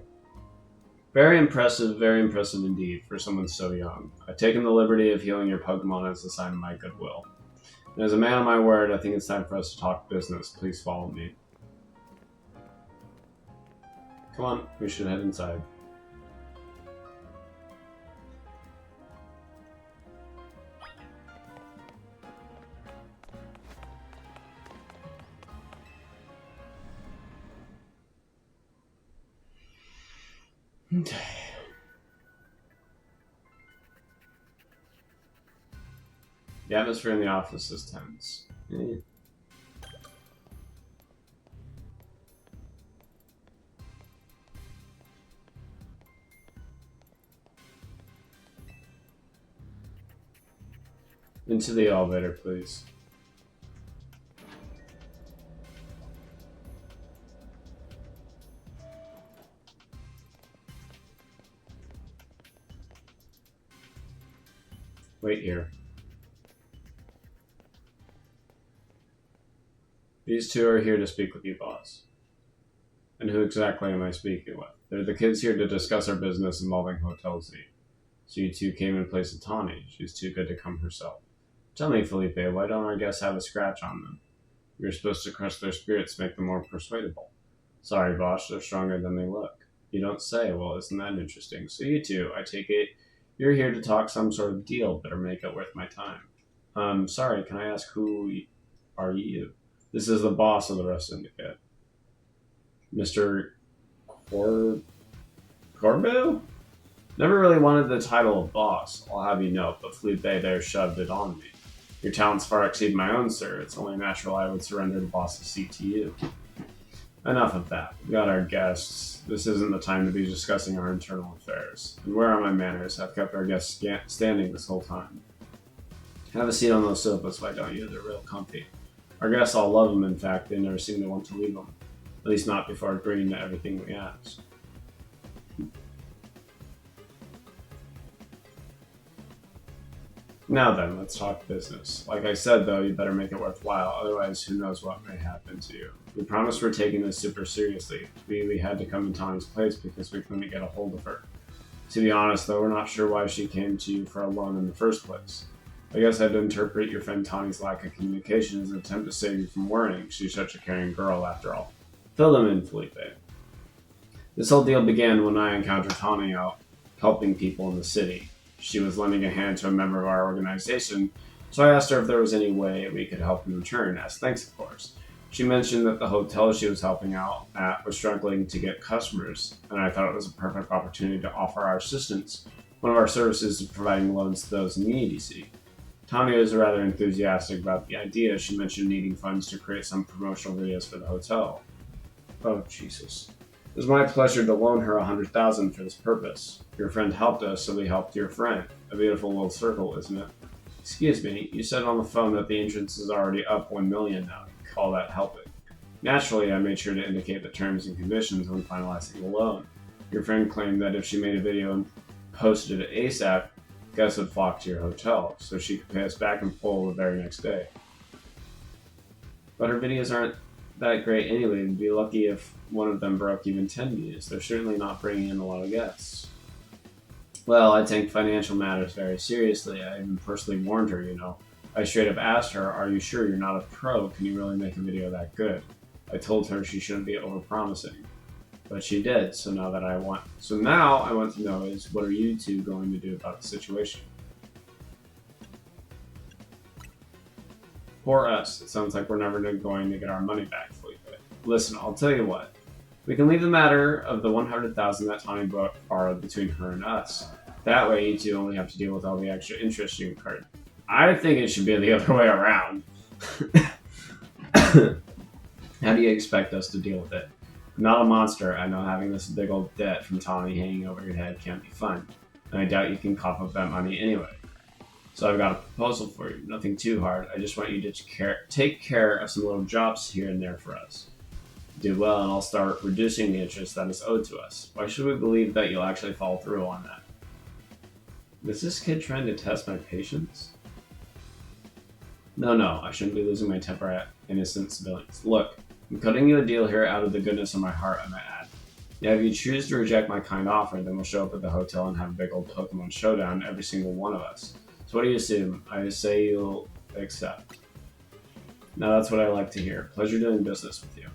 Very impressive indeed for someone so young. I've taken the liberty of healing your Pokemon as a sign of my goodwill. And as a man of my word, I think it's time for us to talk business. Please follow me. Come on, we should head inside. The atmosphere in the office is tense. Into the elevator, please. Wait here. These two are here to speak with you, boss. And who exactly am I speaking with? They're the kids here to discuss our business involving Hotel Z. So you two came in place of Tawny. She's too good to come herself. Tell me, Felipe, why don't our guests have a scratch on them? You're supposed to crush their spirits, make them more persuadable. Sorry, boss, they're stronger than they look. You don't say. Well, isn't that interesting? So you two, I take it, you're here to talk some sort of deal, better make it worth my time. Sorry, can I ask who are you? This is the boss of the Rust Syndicate. Mr. Corbo? Never really wanted the title of boss, I'll have you know, but Felipe there shoved it on me. Your talents far exceed my own, sir. It's only natural I would surrender the boss's seat to you. Enough of that. We got our guests. This isn't the time to be discussing our internal affairs. And where are my manners? I've kept our guests standing this whole time. Have a seat on those sofas, why don't you? They're real comfy. Our guests all love them, in fact. They never seem to want to leave them. At least not before agreeing to everything we ask. Now then, let's talk business. Like I said, though, you better make it worthwhile, otherwise who knows what may happen to you. We promised we're taking this super seriously. We had to come in Tawny's place because we couldn't get a hold of her. To be honest, though, we're not sure why she came to you for a loan in the first place. I guess I'd interpret your friend Tawny's lack of communication as an attempt to save you from worrying. She's such a caring girl, after all. Fill them in, Felipe. This whole deal began when I encountered Tawny out helping people in the city. She was lending a hand to a member of our organization, so I asked her if there was any way we could help in return, as thanks, of course. She mentioned that the hotel she was helping out at was struggling to get customers, and I thought it was a perfect opportunity to offer our assistance. One of our services is providing loans to those in need, you see. Tawny was rather enthusiastic about the idea. She mentioned needing funds to create some promotional videos for the hotel. Oh, Jesus. It was my pleasure to loan her $100,000 for this purpose. Your friend helped us, so we helped your friend. A beautiful little circle, isn't it? Excuse me, you said on the phone that the entrance is already up $1 million now. You call that helping? Naturally, I made sure to indicate the terms and conditions when finalizing the loan. Your friend claimed that if she made a video and posted it ASAP, guests would flock to your hotel, so she could pay us back in full the very next day. But her videos aren't that great anyway. We'd be lucky if one of them broke even 10 views. They're certainly not bringing in a lot of guests. Well, I take financial matters very seriously. I even personally warned her, you know. I straight up asked her, are you sure you're not a pro? Can you really make a video that good? I told her she shouldn't be overpromising. But she did, so now I want to know is, what are you two going to do about the situation? Poor us. It sounds like we're never going to get our money back, Felipe. Listen, I'll tell you what. We can leave the matter of the $100,000 that Tawny borrowed between her and us. That way, you two only have to deal with all the extra interest you incurred. I think it should be the other way around. How do you expect us to deal with it? I'm not a monster. I know having this big old debt from Tawny hanging over your head can't be fun. And I doubt you can cough up that money anyway. So I've got a proposal for you. Nothing too hard. I just want you to take care of some little jobs here and there for us. Do well, and I'll start reducing the interest that is owed to us. Why should we believe that you'll actually follow through on that? Is this kid trying to test my patience? No, I shouldn't be losing my temper at innocent civilians. Look, I'm cutting you a deal here out of the goodness of my heart, I might add. Yeah, if you choose to reject my kind offer, then we'll show up at the hotel and have a big old Pokemon showdown, every single one of us. So what do you assume? I say you'll accept. Now that's what I like to hear. Pleasure doing business with you.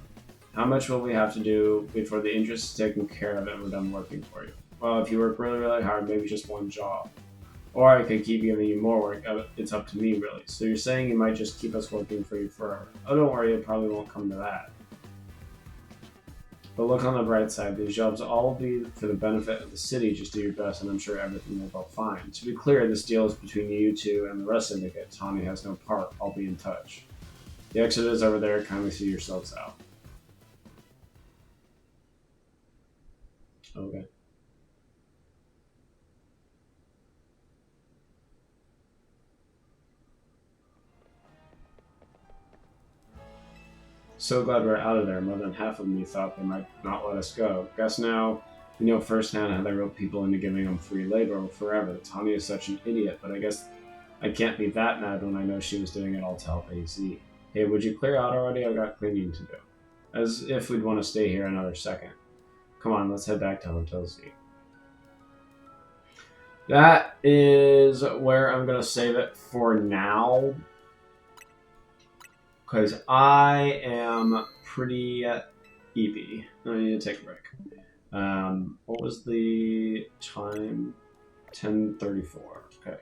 How much will we have to do before the interest is taken care of and we're done working for you? Well, if you work really, really hard, maybe just one job. Or I could keep giving you more work. It's up to me, really. So you're saying you might just keep us working for you forever. Oh, don't worry, it probably won't come to that. But look on the bright side. These jobs all will be for the benefit of the city. Just do your best, and I'm sure everything will go fine. To be clear, this deal is between you two and the rest of Syndicate. Tawny has no part. I'll be in touch. The exit is over there. Kindly see yourselves out. Okay. So glad we're out of there. More than half of me thought they might not let us go. Guess now we know firsthand how they roped people into giving them free labor forever. Tawny is such an idiot, but I guess I can't be that mad when I know she was doing it all to help AZ. Hey, would you clear out already? I got cleaning to do. As if we'd want to stay here another second. Come on, let's head back to Hotel Z. That is where I'm going to save it for now. Because I am pretty eepy. I need to take a break. What was the time? 10:34. Okay.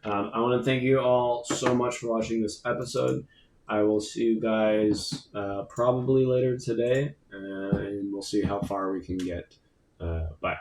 I want to thank you all so much for watching this episode. I will see you guys probably later today, and we'll see how far we can get. Bye.